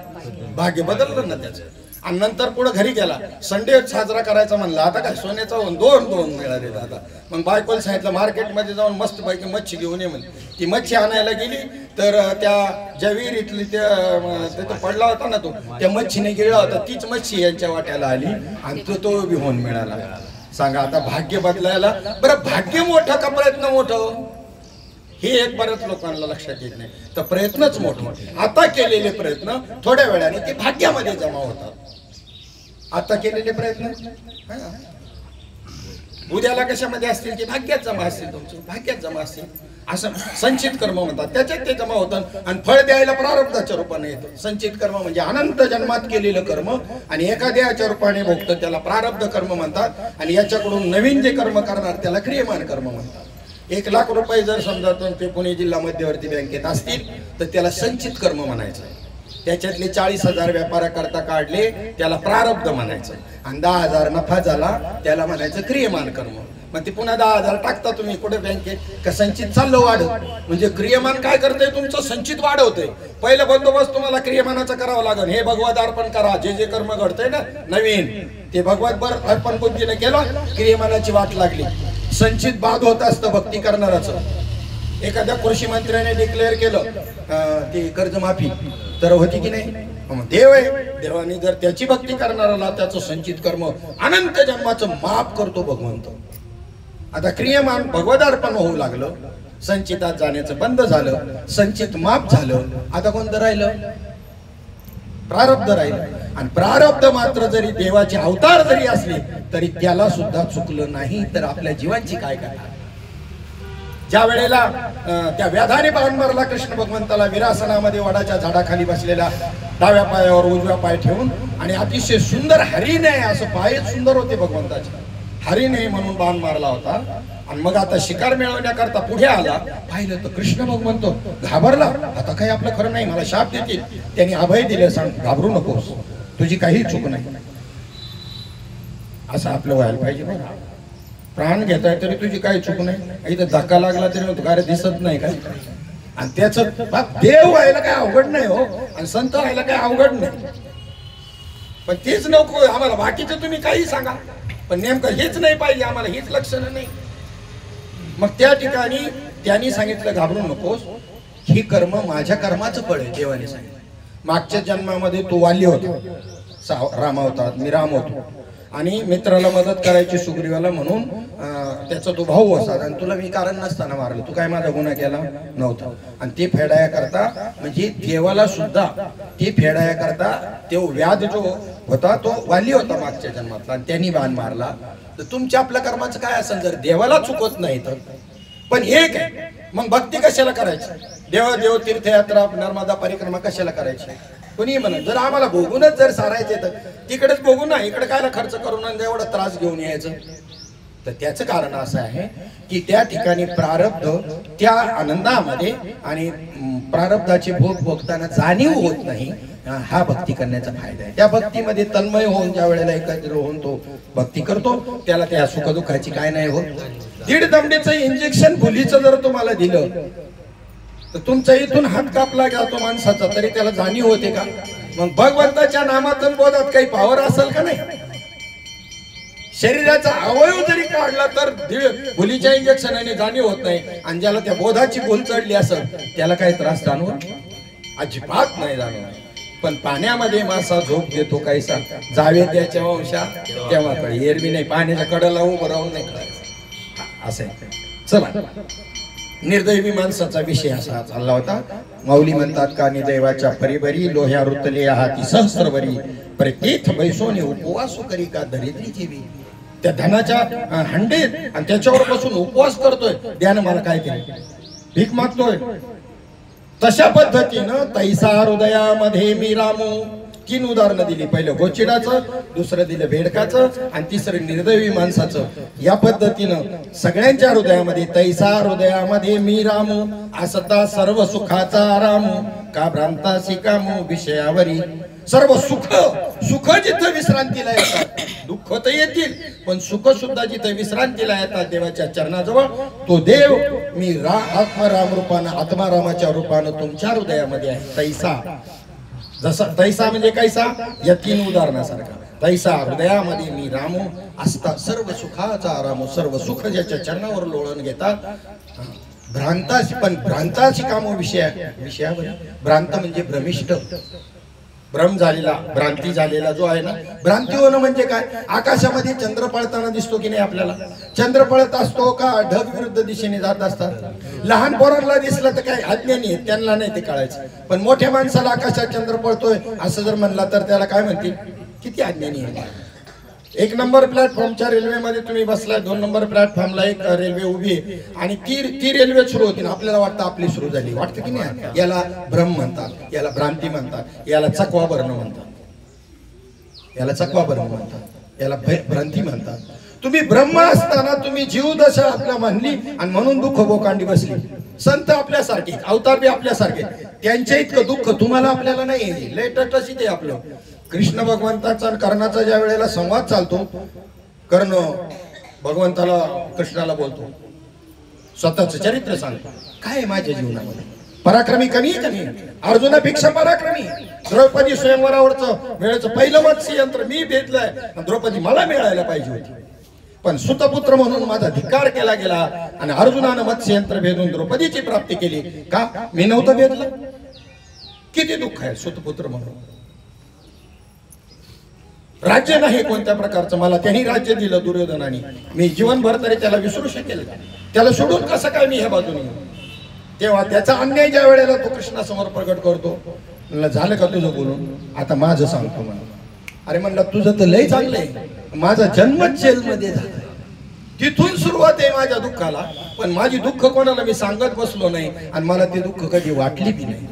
भाग्य बदललं ना त्याचं. आणि नंतर पुढे घरी गेला, संडे साजरा करायचा म्हणला, आता काय सोन्याचा होऊन दोन मिळाले दादा. मग बायकोला सांगितलं मार्केटमध्ये जाऊन मस्त पैकी मच्छी घेऊन ये म्हणे. ती मच्छी आणायला गेली तर त्या ज्या विहिरीतली तिथं पडला होता ना तो, त्या मच्छीने गिळला होता, तीच मच्छी यांच्या वाट्याला आली आणि तो बी होऊन मिळाला. सांगा आता भाग्य बदलायला, बरं भाग्य मोठं का प्रयत्न मोठं, हे एक बऱ्याच लोकांना लक्षात येत नाही. तर प्रयत्नच मोठे, आता केलेले प्रयत्न थोड्या वेळाने ते भाग्यामध्ये जमा होतात. आता केलेले प्रयत्न उद्याला कशामध्ये असतील की भाग्यात जमा असतील, तुमचे भाग्यात जमा असतील. असं संचित कर्म म्हणतात, त्याच्यात ते जमा होतात आणि फळ द्यायला प्रारब्धाच्या रूपाने येतं. संचित कर्म म्हणजे अनंत जन्मात केलेलं कर्म आणि एखाद्याच्या रूपाने भोगतं, त्याला प्रारब्ध कर्म म्हणतात. आणि याच्याकडून नवीन जे कर्म करणार त्याला क्रियमान कर्म म्हणतात. 1 लाख रुपये जर समजा ते पुणे जिल्हा मध्यवर्ती बँकेत असतील तर त्याला संचित कर्म म्हणायचं. त्याच्यातले 40,000 व्यापाराकरता काढले त्याला प्रारब्ध म्हणायचं आणि 10,000 नफा झाला त्याला म्हणायचं क्रियमान कर्म. मग ते पुन्हा 10,000 टाकता तुम्ही कुठे बँकेत का संचित चाललं वाढत. म्हणजे क्रियमान काय करतंय, तुमचं संचित वाढवतंय. पहिलं बंदोबस्त तुम्हाला क्रियमानाचा करावा लागेल. हे भगवत अर्पण करा, जे कर्म घडतंय ना नवीन ते भगवत बर अर्पण बुद्धीने केलं, क्रियमानाची वाट लागली. संचित बाद होत असतं भक्ती करणाराचं. एखाद्या कृषी मंत्र्याने डिक्लेअर केलं ते कर्जमाफी तर होती की नाही, देव आहे, देवाने जर त्याची भक्ती करणाराला त्याचं संचित कर्म अनंत जन्माचं माफ करतो भगवंत. आता क्रियमान भगवत अर्पण होऊ लागलं, संचितात जाण्याचं बंद झालं, संचित माफ झालं. आता कोणतं राहिलं, प्रारब्ध राहिलं. आणि प्रारब्ध मात्र जरी देवाचे अवतार जरी असले तरी त्याला सुद्धा चुकलं नाही तर आपल्या जीवांची काय करणार. ज्या वेळेला त्या व्याधाने बाण मारला कृष्ण भगवंताला विरासनामध्ये वडाच्या झाडाखाली बसलेला, डाव्या पायावर उजव्या पाय ठेवून, आणि अतिशय सुंदर हरिण आहे, असं पाय सुंदर होते भगवंताचे, हरिण आहे म्हणून बाण मारला होता. आणि मग आता शिकार मिळवण्याकरता पुढे आला, पाहिलं तर कृष्ण भगवंत घाबरला. आता काही आपलं खरं नाही, मला शाप देतील. त्यांनी अभय दिले, सांग घाबरू नकोस, तुझी काही चूक नाही. असं आपलं व्हायला पाहिजे बघा. प्राण घेताय तरी तुझी काही चूक नाही, इथं धक्का लागला तरी तुकारे दिसत नाही काय. आणि त्याचं देव व्हायला काय अवघड नाही हो, आणि संत व्हायला काय अवघड नाही. पण तेच नको आम्हाला, बाकीचं तुम्ही काही सांगा पण नेमकं हेच नाही पाहिजे आम्हाला, हेच लक्षणं नाही. मग त्या ठिकाणी त्यांनी सांगितलं घाबरू नकोस, ही कर्म माझ्या कर्माचं फळ आहे. देवाने सांगितलं मागच्या जन्मामध्ये तो वाली होता, राम होता, मी राम होतो, आणि मित्राला मदत करायची सुग्रीवाला म्हणून त्याचा तो भाऊ असा, आणि तुला मी कारण नसताना मारलं, तू काय माझा गुन्हा केला नव्हता. आणि ते फेडाया करता म्हणजे देवाला सुद्धा ते फेडाया करता तो व्याध जो होता तो वाली होता मागच्या जन्मातला, आणि त्यांनी बाण मारला. तर तुमच्या आपल्या कर्माचं काय असेल, जर देवाला चुकत नाही तर. पण एक आहे, मग भक्ती कशाला करायची, देव तीर्थयात्रा नर्मदा परिक्रमा कशाला करायची. कोणी म्हणत जर आम्हाला भोगूनच जर सारायचे तर तिकडेच बघू ना, इकडे कायला खर्च करून एवढा त्रास घेऊन यायचं. तर त्याचं कारण असं आहे की त्या ठिकाणी प्रारब्ध त्या आनंदामध्ये आणि प्रारब्धाचे भोग भोगताना जाणीव होत नाही. हा भक्ती करण्याचा फायदा आहे. त्या भक्तीमध्ये तन्मय होऊन ज्या वेळेला एकत्र होऊन तो भक्ती करतो त्याला त्या सुखदुःखाची काय नाही होत. 1.5 दमडीचं इंजेक्शन भुलीचं जर तुम्हाला दिलं तर तुमचा इथून हात कापला जातो माणसाचा तरी त्याला जाणीव होते का. मग भगवंताच्या नामातून बोधात काही पावर असेल का नाही. शरीराचा अवयव जरी काढला तर भुलीच्या इंजेक्शनाने जाणीव होत नाही, आणि ज्याला त्या बोधाची भूल चढली असेल त्याला काही त्रास जाणवत अजिबात नाही जाणवत. पण पाण्यामध्ये मासा झोप घेतो काहीसा, जावे त्याच्या वंशा तेव्हा कळे, एरवी नाही, पाण्याच्या कडेला उभं राहून नाही कळायचं. असं आहे. चला, निर्दैवी माणसाचा विषय असा चालला होता. माऊली म्हणतात का निदैवाच्या परिबरी लोह्या रुतले हाती सहस्रवरी प्रत्येक बैसोने उपवास करी का दरिद्री जीवी. त्या धनाच्या हंडीत आणि त्याच्यावर बसून उपवास करतोय, द्यानं मला काय केलं, भीक मागतोय. तशा पद्धतीनं तैसा हृदयामध्ये मी रामू. 3 उदाहरणं दिली. पहिलं गोचिडाचं, दुसरं दिलं बेडकाचं आणि तिसरं निर्दैवी माणसाचं. या पद्धतीनं सगळ्यांच्या हृदयामध्ये तैसा हृदयामध्ये मी रामू असता सर्व सुखाचा आरामू का भ्रांतासी कामू विषयावरी. सर्व सुख जिथं विश्रांतीला येतात, दुःख तर येतील पण सुख सुद्धा जिथं विश्रांतीला येतात देवाच्या चरणाजवळ, तो देव मी आत्माराम रूपानं आत्मारामाच्या रूपानं तुमच्या हृदयामध्ये आहे. तैसा, जसा तैसा म्हणजे कैसा, या 3 उदाहरणासारखा. तैसा हृदयामध्ये मी रामू असता सर्व सुखाचा आरामू. सर्व सुख ज्याच्या चरणावर लोळण घेतात. भ्रांताची, पण भ्रांताची कामो विषयावर. भ्रांत म्हणजे भ्रमिष्ठ, भ्रम झालेला, भ्रांती झालेला जो आहे ना. भ्रांती होणं म्हणजे काय, आकाशामध्ये चंद्र पळताना दिसतो की नाही आपल्याला. चंद्र पळत असतो का ढग विरुद्ध दिशेने जात असतात. लहान पोरांना दिसलं तर काय अज्ञानी आहे, त्यांना नाही ते कळायचं. पण मोठ्या माणसाला आकाशात चंद्र पळतोय असं जर म्हणला तर त्याला काय म्हणतील, किती अज्ञानी आहे. 1 नंबर प्लॅटफॉर्मच्या रेल्वेमध्ये तुम्ही बसलाय, 2 नंबर प्लॅटफॉर्मला एक रेल्वे उभी आहे आणि ती रेल्वे सुरू होती, आपल्याला वाटतं आपली सुरू झाली. वाटतं की नाही. याला भ्रम म्हणतात, याला भ्रांती म्हणतात, याला चकवा भरणं म्हणतात, याला चकवा भरणं म्हणतात, याला भ्रांती म्हणतात. तुम्ही ब्रह्म असताना तुम्ही जीवदशा आपल्या मानली आणि म्हणून दुःख बोकांडी बसली. संत आपल्यासारखे, अवतार बी आपल्यासारखे, त्यांच्या इतकं दुःख तुम्हाला आपल्याला नाही. लय टटशी ते आपलं. कृष्ण भगवंताचा आणि कर्णाचा ज्या वेळेला संवाद चालतो, कर्ण भगवंताला कृष्णाला बोलतो, स्वतःच चरित्र सांगतो, काय माझ्या जीवनामध्ये पराक्रमी कमी आहे का नाही. अर्जुनापेक्षा पराक्रमी. द्रौपदी स्वयंवरावरचं वेळेचं पहिलं मत्स्ययंत्र मी भेटलंय, द्रौपदी मला मिळायला पाहिजे होती, पण सुतपुत्र म्हणून माझा धिक्कार केला गेला आणि अर्जुनानं मत्स्ययंत्र भेदून द्रौपदीची प्राप्ती केली. का मी नव्हतं भेदलं. किती दुःख आहे सुतपुत्र म्हणून. राज्य नाही कोणत्या प्रकारचं मला, त्यांनी राज्य दिलं दुर्योधनाने, मी जीवनभर तरी त्याला विसरू शकेल का, त्याला सोडून कसं काय मी ह्या बाजूने. तेव्हा त्याचा अन्याय ज्या वेळेला तो कृष्णासमोर प्रगट करतो, म्हणलं झालं का तुझं बोलून, आता माझं सांगतो म्हणून. अरे म्हणलं तुझं तर लय चांगलंय, माझा जन्मच जेलमध्ये झाला, तिथून सुरुवात आहे माझ्या दुःखाला. पण माझी दुःख कोणाला मी सांगत बसलो नाही आणि मला ते दुःख कधी वाटली बी नाही.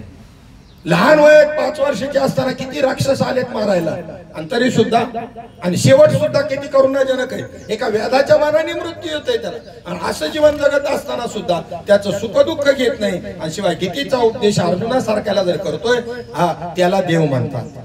लहान वयात 5 वर्षाचे असताना किती राक्षस आलेत मारायला आणि तरी सुद्धा, आणि शेवट सुद्धा किती करुणाजनक आहे. एका व्याधाच्या माराने मृत्यू होतोय त्याला, आणि असं जीवन जगत असताना सुद्धा त्याचं सुख दुःख घेत नाही. आणि शिवाय गीतेचा उपदेश अर्जुनासारख्याला जर करतोय, हा त्याला देव म्हणतात.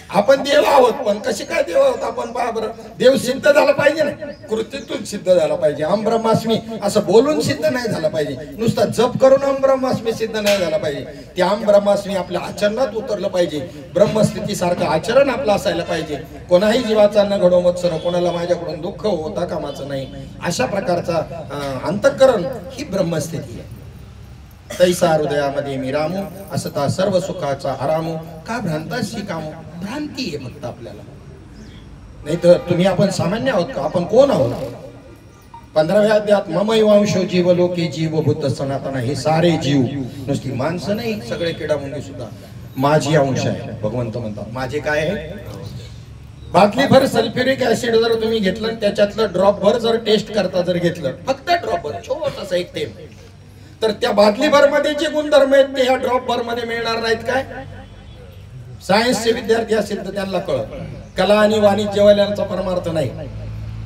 आपण देव आहोत, पण कसे काय देव आहोत आपण. बरं, देव सिद्ध झाला पाहिजे ना, कृतीतून सिद्ध झाला पाहिजे. अहम ब्रह्मास्मी असं बोलून सिद्ध नाही झाला पाहिजे, नुसता जप करून अहम ब्रह्मास्मी सिद्ध नाही झाला पाहिजे. ते अहम ब्रह्मास्मी आपल्या आचरणात उतरलं पाहिजे. ब्रह्मस्थिती सारखं आचरण आपलं असायला पाहिजे. कोणाही जीवाचा न घडो मत्सर, कोणाला माझ्याकडून दुःख होता कामाचं नाही, अशा प्रकारचा अंतःकरण ही ब्रह्मस्थिती आहे. तैसा हृदयामध्ये मी रामू असता सर्व सुखाचा आरामू का भ्रांताशी कामू. भ्रांती आहे फक्त आपल्याला, नाही तर तुम्ही आपण सामान्य आहोत का, आपण कोण आहोत. 15व्या अध्यायात ममैवांशो जीव लोके जीव भूत सनातन, हे सारे जीव नुसती माणसं नाही, सगळे किडामुंगी सुद्धा माझी अंश आहे. भगवंत म्हणतात माझे काय आहे. बाटली भर सल्फ्युरिक ऍसिड जर तुम्ही घेतलं आणि त्याच्यातलं ड्रॉप भर जर टेस्ट करता जर घेतलं, फक्त ड्रॉप भर छोटासा एक थेंब, तर त्या बाटली भर मध्ये जे गुणधर्म आहेत ते ह्या ड्रॉप भर मध्ये मिळणार नाहीत काय. सायन्सचे विद्यार्थी असतील तर त्यांना कळत. कला आणि वाणिज्यवाल्यांचा परमार्थ नाही.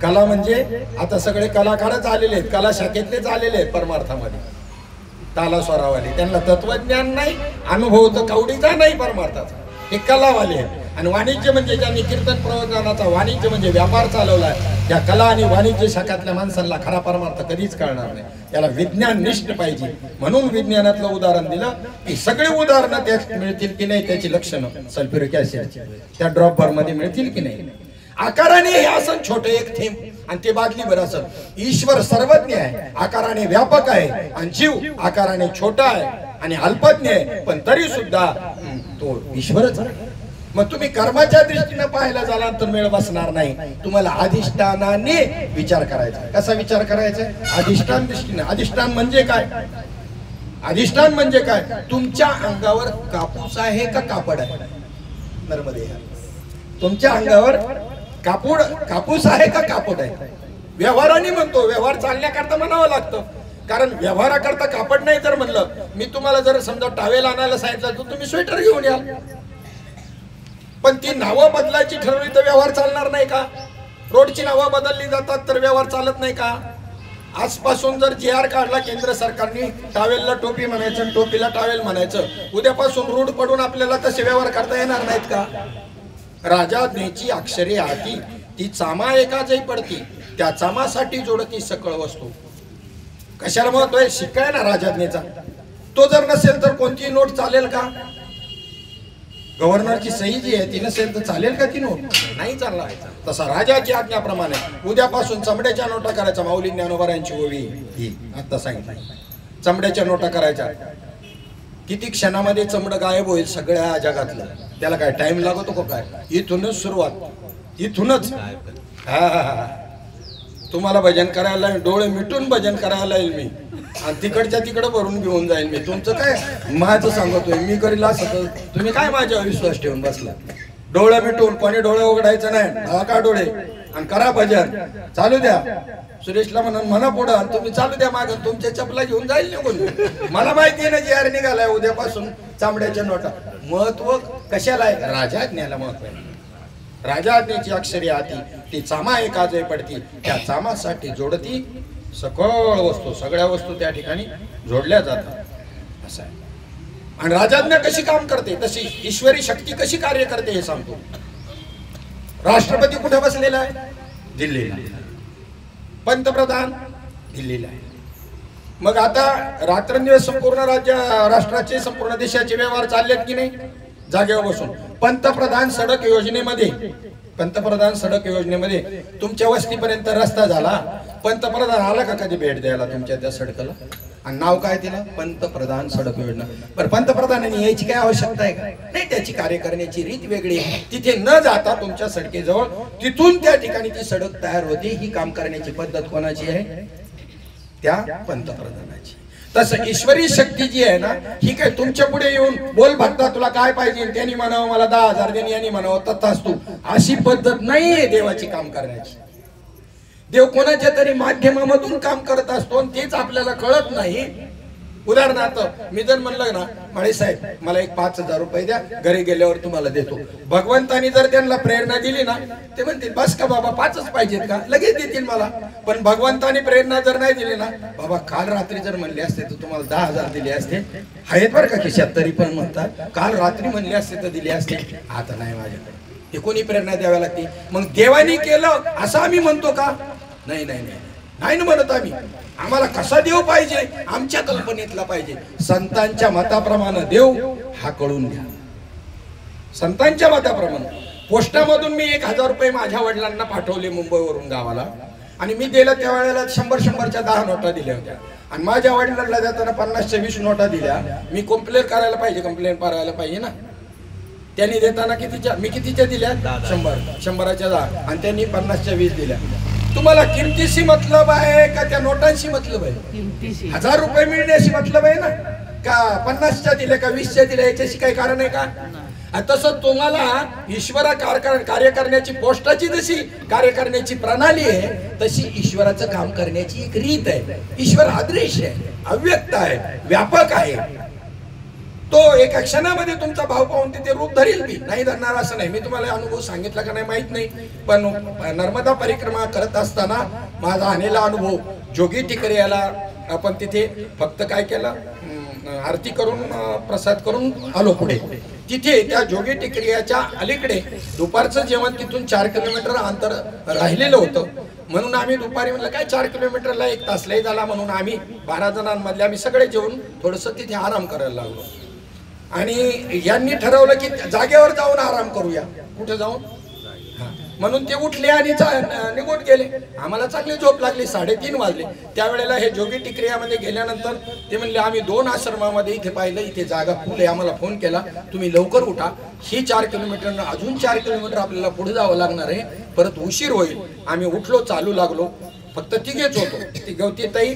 कला म्हणजे आता सगळे कलाकारच आलेले आहेत, कला शाखेतलेच आलेले आहेत परमार्थामध्ये. ताला स्वरावाले, त्यांना तत्वज्ञान नाही, अनुभव तर कवडीचा नाही परमार्थाचा, हे कलावाले आहेत. आणि वाणिज्य म्हणजे ज्यांनी कीर्तन प्रवचनाचा वाणिज्य म्हणजे व्यापार चालवलाय, त्या कला आणि वाणिज्य शाखातल्या माणसांना खरा परमार्थ कधीच कळणार नाही. याला विज्ञान निष्ठ पाहिजे. म्हणून विज्ञानातलं उदाहरण दिलं की सगळे उदाहरणं त्यात मिळतील की नाही, त्याची लक्षणं सल्फ्युरिक ऍसिडची त्या ड्रॉप भर मध्ये मिळतील की नाही. आकाराने हे असं छोटे एक थेंब आणि ते बाटली भर असं. ईश्वर सर्वज्ञ आहे, आकाराने व्यापक आहे, आणि जीव आकाराने छोटा आहे आणि अल्पज्ञ आहे, पण तरी सुद्धा तो ईश्वरच आहे. मग तुम्ही कर्माच्या दृष्टीने पाहायला झाला तर मेळ बसणार नाही. तुम्हाला अधिष्ठानाने विचार करायचा. कसा विचार करायचा? अधिष्ठान दृष्टीने. अधिष्ठान म्हणजे काय? अधिष्ठान म्हणजे काय? तुमच्या अंगावर कापूस आहे का कापड आहे? नर्मदे. तुमच्या अंगावर कापूस आहे का कापड आहे? व्यवहाराने म्हणतो. व्यवहार चालण्याकरता म्हणावं लागतं. कारण व्यवहाराकरता कापड नाही तर म्हणलं, मी तुम्हाला जर समजा टावेल आणायला सांगितलं तर तुम्ही स्वेटर घेऊन या. पण ती नावं बदलायची ठरवली तर व्यवहार चालणार नाही का? रोडची नावं बदलली जातात तर व्यवहार चालत नाही का? आजपासून जर जी आर काढला केंद्र सरकारने, टावेलला टोपी म्हणायचं, टोपीला टावेल म्हणायचं, उद्यापासून रूढ पडून आपल्याला तसे व्यवहार करता येणार नाहीत का? राजाज्ञेची अक्षरे हाती, ती चामा एकाचही पडती, त्या चामासाठी जोडती सकळ वस्तू. कशाला महत्व आहे? शिकाय ना राजाज्ञेचा. तो जर नसेल तर कोणतीही नोट चालेल का? गव्हर्नरची सही जी आहे ती नसेल तर चालेल का ती नोट? नाही चालणार. तसा राजाची आज्ञाप्रमाणे उद्यापासून चमड्याच्या नोटा करायच्या. माऊली ज्ञानोबा यांची ओवी ही आता सांगितलं, चमड्याच्या नोटा करायच्या. किती क्षणामध्ये चमड गायब होईल सगळ्या जगातलं. त्याला काय टाइम लागतो का काय? इथूनच सुरुवात, इथूनच. हा, तुम्हाला भजन करायला डोळे मिटून भजन करायला येईल मी, आणि तिकडच्या तिकडं भरून घेऊन जाईल मी. तुमचं काय माझं सांगतोय मी करील असं, तुम्ही काय माझ्यावर विश्वास ठेवून बसला? डोळे मिटून, कोणी डोळे उघडायचं नाही, का डोळे, आणि करा भजन. चालू द्या. सुरेशला म्हणा पुढं, आणि तुम्ही चालू द्या मागं. तुमच्या चपला घेऊन जाईल निघून. मला माहिती आहे ना जी आर निघालाय उद्यापासून चामड्याच्या नोटा. महत्व कशाला आहे? राजाज्ञेला महत्व आहे. राजाज्ञेची अक्षरे हाती, ती चामा एकाजय पडती, त्या चामासाठी जोडती सकळ वस्तू. सगळ्या वस्तू त्या ठिकाणी जोडल्या जातात असं आहे. आणि राजाज्ञा कशी काम करते, तशी ईश्वरी शक्ती कशी कार्य करते हे सांगतो. राष्ट्रपती कुठे बसलेला आहे? दिल्लीला. पंतप्रधान दिल्लीला आहे. मग आता रात्रंदिवस संपूर्ण राष्ट्राचे, संपूर्ण देशाचे व्यवहार चाललेत की नाही? जागेवर बसून. पंतप्रधान सडक योजनेमध्ये तुमच्या वस्तीपर्यंत रस्ता झाला. पंतप्रधान आला का कधी भेट द्यायला तुमच्या त्या सडकला? आणि नाव काय तिला? पंतप्रधान सडक योजना. बरं, पंतप्रधानांनी यायची काय आवश्यकता आहे का? नाही. त्याची कार्य करण्याची रीत वेगळी आहे. तिथे न जाता तुमच्या सडकेजवळ, तिथून त्या ठिकाणी ती सडक तयार होते. ही काम करण्याची पद्धत कोणाची आहे? त्या पंतप्रधानाची. तसं ईश्वरी शक्ती जी आहे ना, ही काय तुमच्या पुढे येऊन बोल भक्ता तुला काय पाहिजे, त्यांनी म्हणावं मला 10,000 देणी, यांनी म्हणावं तथास्तु, अशी पद्धत नाहीये देवाची काम करण्याची. देव कोणाच्या तरी माध्यमामधून काम करत असतो आणि तेच आपल्याला कळत नाही. उदाहरणार्थ मी जर म्हणलं ना, माळी साहेब मला एक 5,000 रुपये द्या, घरी गेल्यावर तुम्हाला देतो. भगवंतानी जर त्यांना प्रेरणा दिली ना, ते म्हणतील बस का बाबा 5च पाहिजेत का, लगेच देतील मला. पण भगवंतानी प्रेरणा जर नाही दिली ना, बाबा काल रात्री जर म्हणले असते तर तुम्हाला 10,000 दिले असते, आहेत बरं का खिशात, तरी पण म्हणतात काल रात्री म्हणले असते तर दिले असते, आता नाही माझ्याकडे. हे कोणी प्रेरणा द्यावी लागते? मग देवानी केलं असं आम्ही म्हणतो का? नाही नाही नाही नाही ना म्हणत आम्ही. आम्हाला कसा देव पाहिजे? आमच्या कल्पनेतला पाहिजे. संतांच्या मताप्रमाणे देव हा कळून घ्या. संतांच्या मताप्रमाणे. पोस्टामधून मी 1,000 रुपये माझ्या वडिलांना पाठवले मुंबईवरून गावाला, आणि मी दिलं त्या वेळेला 100-100च्या 10 नोटा दिल्या होत्या. आणि माझ्या वडिलांना देताना 50च्या 20 नोटा दिल्या. मी कंप्लेंट करायला पाहिजे, कंप्लेंट करायला पाहिजे ना. त्यांनी देताना कितीच्या, मी कितीच्या दिल्या? 100च्या 10, आणि त्यांनी 50च्या 20 दिल्या. तुम्हाला किमतीशी मतलब आहे का त्या नोटांशी मतलब आहे? 1,000 रुपये मिळण्याशी मतलब आहे ना, का 50च्या दिल्या का 20च्या दिल्या याच्याशी काही कारण आहे का? तसं तुम्हाला ईश्वरा कार्य करण्याची, पोस्टाची जशी कार्य करण्याची प्रणाली आहे, तशी ईश्वराचं काम करण्याची एक रीत आहे. ईश्वर अदृश्य आहे, अव्यक्त आहे, व्यापक आहे. तो एका क्षणामध्ये तुमचा भाव पाहून तिथे रूप धरेल बी, नाही धरणार असं नाही. मी तुम्हाला अनुभव सांगितला का नाही माहित नाही, पण नर्मदा परिक्रमा करत असताना माझा आलेला अनुभव, जोगी टिकरे याला आपण तिथे फक्त काय केलं, आरती करून प्रसाद करून आलो पुढे. तिथे त्या जोगी टिकरियाच्या अलीकडे दुपारचं जेवण तिथून 4 किलोमीटर अंतर राहिलेलं होतं. म्हणून आम्ही दुपारी म्हणलं काय 4 किलोमीटरला 1 तास लय झाला, म्हणून आम्ही 12 जणांमधले आम्ही सगळे जेवून थोडंसं तिथे आराम करायला लागलो. आणि यांनी ठरवलं की जागेवर जाऊन आराम करूया. कुठे जाऊन? म्हणून ते उठले आणि निघून गेले. आम्हाला चांगली झोप लागली. 3:30 वाजले. त्यावेळेला हे जोगी टिकरियामध्ये गेल्यानंतर ते म्हणले आम्ही 2 आश्रमामध्ये इथे पाहिलं, इथे जागा फुल आहे. आम्हाला फोन केला तुम्ही लवकर उठा. ही 4 किलोमीटर अजून 4 किलोमीटर आपल्याला पुढे जावं लागणार आहे, परत उशीर होईल. आम्ही उठलो, चालू लागलो. फक्त तिघेच होतो, ती गवतीताई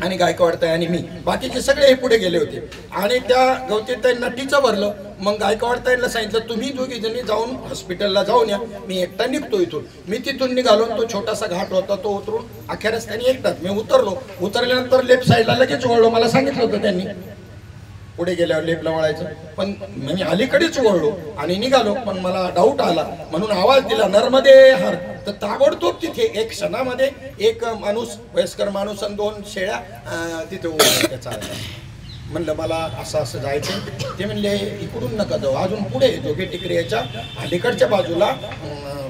आणि गायकवाडताई आणि मी. बाकीचे सगळे हे पुढे गेले होते. आणि त्या गवतीताईंना टीचं भरलं. मग गायकवाडताईंना सांगितलं तुम्ही दोघी जणी जाऊन हॉस्पिटलला जाऊन या, मी एकटा निघतो इथून. मी तिथून निघालो. तो छोटासा घाट होता, तो उतरून अख्या रस्त्याने एकटाच मी उतरलो. उतरल्यानंतर लेफ्ट साईडला लगेच वळलो. मला सांगितलं होतं त्यांनी पुढे गेल्यावर लेफ्टला वळायचं, पण मी अलीकडेच वळलो आणि निघालो. पण मला डाऊट आला म्हणून आवाज दिला, नर्मदे हर. तर ताबडतोब तिथे एक क्षणामध्ये एक माणूस, वयस्कर माणूस आणि 2 शेळ्या तिथे उभ्या होत्या चालायला. म्हणलं मला असं असं जायचं. ते म्हणले इकडून नका जाऊ, अजून पुढे जोगे टिकऱ्याच्या अलीकडच्या बाजूला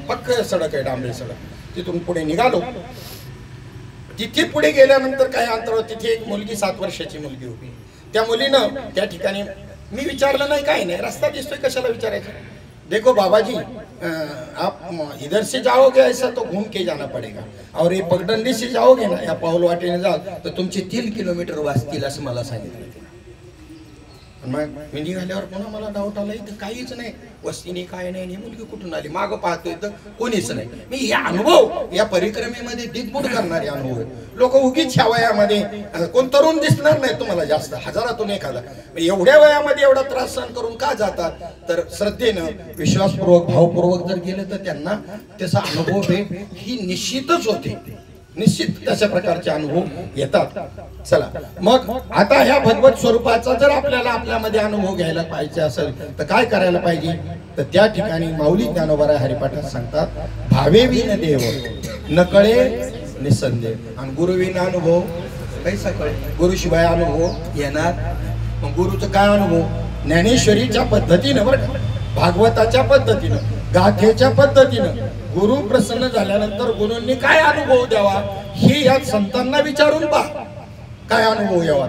पक्क सडक आहे, डांबरी सडक, तिथून पुढे निघालो. तिथे पुढे गेल्यानंतर काही अंतरावर तिथे एक मुलगी 7 वर्षाची मुलगी होती. त्या मुलीनं त्या ठिकाणी, मी विचारलं नाही, काही नाही, रस्ता दिसतोय कशाला विचारायचं. देखो बाबाजी, आप इधर से जाओगे ऐसा तो घूम के जाना पड़ेगा, और ये पगडंडी से जाओगे ना, या पाऊलवाटेने जाल तर तुमचे 3 किलोमीटर वाचतील असं मला सांगितलं. मग मी निघाल्यावर पुन्हा मला डाऊट आला, इथं काहीच नाही, वस्तीने काय नाही, ही मुलगी कुठून आली. मागं पाहतोय तर कोणीच नाही. मी या अनुभव, या परिक्रमेमध्ये दिग्बुड करणारे अनुभव आहेत. लोक उगीच ह्या वयामध्ये, कोण तरुण दिसणार नाही तुम्हाला जास्त, हजारातून एखादा, एवढ्या वयामध्ये एवढा त्रास सहन करून का जातात. तर श्रद्धेनं, विश्वासपूर्वक, भावपूर्वक जर गेले तर त्यांना त्याचा अनुभव भेट ही निश्चितच होते. निश्चित तशा प्रकारचे अनुभव येतात. चला मग आता ह्या भगवत स्वरूपाचा जर आपल्याला आपल्यामध्ये अनुभव घ्यायला पाहिजे असेल तर काय करायला पाहिजे. तर त्या ठिकाणी माऊली ज्ञानोबा हरिपाठात सांगतात, भावेविन देव नकळे निसंदेह. आणि गुरुविना अनुभव कैसा कळे, गुरुशिवाय अनुभव येणार. मग गुरुचं काय अनुभव, ज्ञानेश्वरीच्या पद्धतीनं, बरं का, भागवताच्या पद्धतीनं, गाथेच्या पद्धतीनं. गुरु प्रसन्न झाल्यानंतर गुरूंनी काय अनुभव द्यावा हे या संतांना विचारून पहा, काय अनुभव यावा.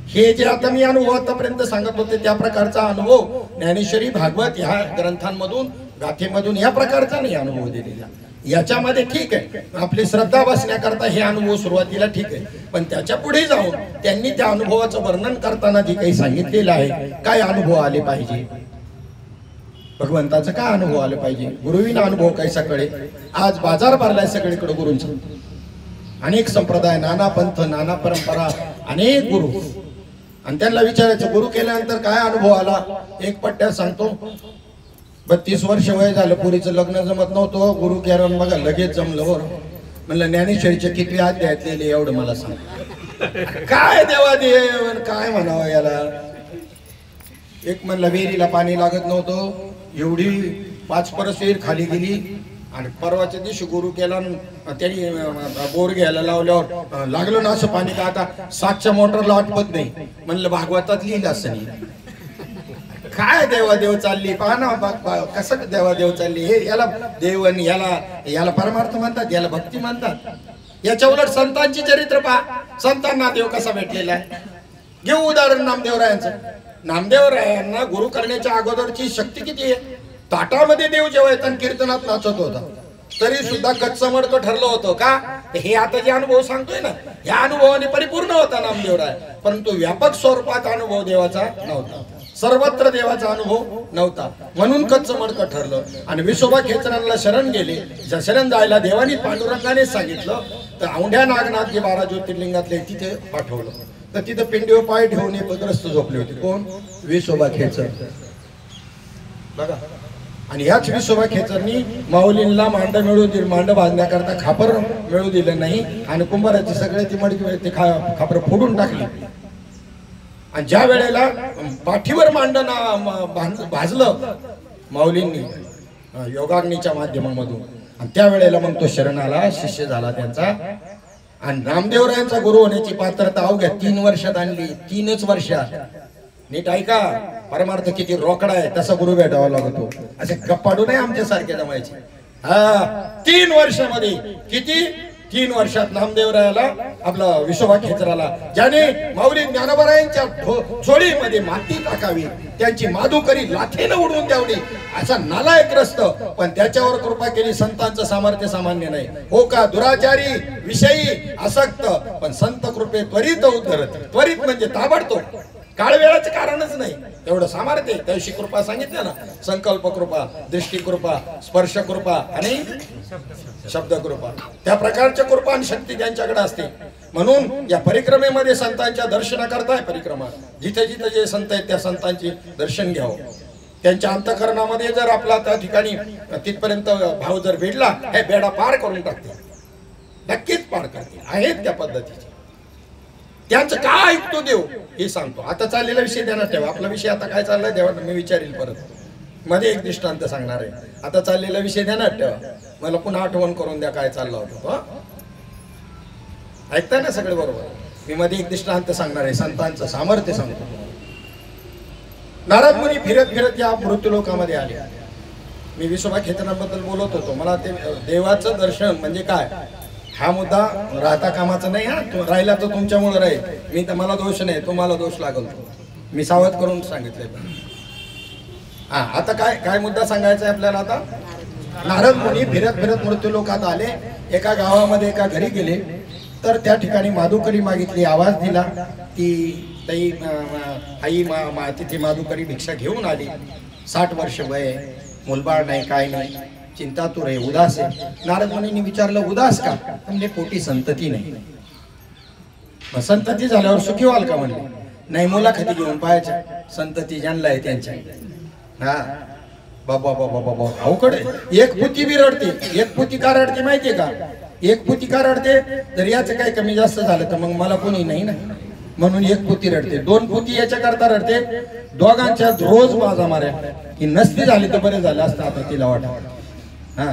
हे जे आता मी अनुभव आतापर्यंत सांगत होते त्या प्रकारचा अनुभव ज्ञानेश्वरी, भागवत ह्या ग्रंथांमधून, गाथेमधून या प्रकारचा नाही अनुभव दिलेला. याच्यामध्ये ठीक आहे, आपली श्रद्धा बसण्याकरता हे अनुभव सुरुवातीला ठीक आहे, पण त्याच्या पुढे जाऊन त्यांनी त्या अनुभवाचं वर्णन करताना जे काही सांगितलेलं आहे, काय अनुभव आले पाहिजे, भगवंताचं काय अनुभव आलं पाहिजे, गुरुविना अनुभव कैसा कळे. आज बाजार भरलाय सगळीकडे गुरूंचा, अनेक संप्रदाय, नाना पंथ, नाना परंपरा, अनेक गुरु. आणि त्यांना विचारायचं गुरु केल्यानंतर काय अनुभव आला. एक पट्ट्यात सांगतो, 32 वर्ष वय झालं, पुरीचं लग्न जमत नव्हतं, गुरु केलं बघा लगेच जमलं. बरं म्हणलं ज्ञानेश्वरीचे किती अध्याय एवढं मला सांग. काय देवा देव, काय म्हणावं याला. एक म्हणलं विहिरीला पाणी लागत नव्हतं, एवढी 5 परस विहीर खाली गेली. आणि परवाच्या दिवशी गुरु केला, त्यांनी बोर घ्यायला लावल्यावर लागलं ना असं पाणी, का आता 7च्या मोटरला आटपत नाही. म्हणलं भागवतात लिहिलं असं नाही. काय देवादेव चालली, पहा ना कसं देवादेव चालली. हे याला देवन, याला परमार्थ म्हणतात, याला भक्ती म्हणतात. याच्या उलट संतांची चरित्र पहा, संतांना देव कसा भेटलेला आहे. घेऊ उदाहरण नामदेवरायांचं. नामदेवरायांना गुरु करण्याच्या अगोदरची शक्ती किती आहे. ताटामध्ये देव जेव्हा येतात कीर्तनात नाचत होता, तरी सुद्धा कच्चं मडकं ठरलं होतं का. हे आता जे अनुभव सांगतोय ना, या अनुभवाने परिपूर्ण होता नामदेवराय, परंतु व्यापक स्वरूपात अनुभव देवाचा नव्हता, सर्वत्र देवाचा अनुभव नव्हता, म्हणून कच्चं मडकं ठरलं. आणि विसोबा खेचरांना शरण गेले. शरण जायला देवानी पांडुरंगाने सांगितलं, तर औंढ्या नागनाथ जे 12 ज्योतिर्लिंगातले तिथे पाठवलं. तर तिथं पिंडीवर पाय ठेवून पदग्रस्त झोपले होते. कोण, विसोबा खेचर बघा. आणि ह्याच विसोबा खेचरनी माऊलींना मांड मिळू दिली, मांड बांधण्याकरता खापर मिळू दिलं नाही. आणि कुंभाराचे सगळे ती मडकी ते खापर फोडून टाकली. आणि ज्या वेळेला पाठीवर मांडणं भाजलं माऊलींनी योगाग्नीच्या माध्यमामधून, आणि त्यावेळेला मग तो शरण आला, शिष्य झाला त्यांचा. आणि नामदेवरायांचा गुरु होण्याची पात्रता अवघ्या 3 वर्षात आणली. 3च वर्षात. नीट ऐका, परमार्थ किती रोकडा आहे, तसा गुरु भेटावा लागतो. असे गप्पाडू नाही आमच्या सारखे जमायचे. 3 वर्षामध्ये किती, 3 वर्षात नामदेवरायाला, आपला विसोबा खेचराला, ज्याने माऊली ज्ञानोबरायांच्या झोळीमध्ये माती टाकावी, त्यांची माधुकरी लाथेनं उडवून द्यावी, असा नालायकग्रस्त, पण त्याच्यावर कृपा केली. संतांचं सामर्थ्य सामान्य नाही हो का. दुराचारी, विषयी, आसक्त, पण संत कृपे त्वरित उद्धरत. त्वरित म्हणजे ताबडतोब. काळ वेळाचं कारणच नाही, एवढं सामर्थ्य आहे. त्याविषयी कृपा सांगितलं ना, संकल्प कृपा, दृष्टी कृपा, स्पर्श कृपा आणि शब्द कृपा. त्या प्रकारच्या कृपा आणि शक्ती त्यांच्याकडे असते. म्हणून या परिक्रमेमध्ये संतांच्या दर्शन करताय परिक्रमा, जिथे जिथे जे संत आहेत त्या संतांचे दर्शन घ्यावं. त्यांच्या अंतःकरणामध्ये जर आपला त्या ठिकाणी तिथपर्यंत भाव जर भेटला, हे बेडा पार करून टाकते, नक्कीच पार करते, आहेत त्या पद्धतीचे. त्यांचं काय ऐकतो देव हे सांगतो. आता चाललेला विषय ध्यानात ठेवा. आपला विषय आता काय चाललाय देवाला मी विचारील परत, मध्ये एक दृष्टांत सांगणार आहे. आता चाललेला विषय ध्यानात ठेवा, मला पुन्हा आठवण करून द्या काय चालला होता. ऐकताय ना सगळे बरोबर. मी मध्ये एक दृष्टांत सांगणार आहे, संतांचं सामर्थ्य सांगतो. नारद मुनी फिरत फिरत या मृत्यूलोकामध्ये आले. मी विसोबा खेचनाबद्दल बोलत होतो. मला ते देवाचं दर्शन म्हणजे काय हा मुद्दा राहता कामाचा नाही. हा राहिला तर तुमच्यामुळे राहील. मी तर मला दोष नाही, तुम्हाला दोष लागल. मी सावध करून सांगितलंय. हा आता काय काय मुद्दा सांगायचा आहे आपल्याला. आता नारद मुनी फिरत फिरत मृत्यूलोकात आले. एका गावामध्ये एका घरी गेले, तर त्या ठिकाणी माधुकरी मागितली. आवाज दिला. ती ताई आई तिथे माधुकरी भिक्षा घेऊन आली. 60 वर्ष वय, मुलबाळ नाही, काय नाही, चिंतातुर आहे, उदास आहे. नारद मुनींनी विचारलं उदास का? म्हणजे पोटी संतती नाही. संतती झाल्यावर सुखी व्हाल का? म्हणले नाही, मुलाखती घेऊन पाहायच्या, संतती ज्यांना आहे त्यांच्या. हा बाबा बाबा बाबा अवघड आहे. एक पुती बी रडते. एक पुती का रडते माहितीये का? एक पुती का रडते? जर याचं काही कमी जास्त झालं तर मग मला कोणी नाही ना, म्हणून एक पुती रडते. 2 पुती याच्या करता रडते. दोघांच्या रोज माझा माऱ्या की नसती झाली तर बरे झालं असतं. आता तिला वाटत हा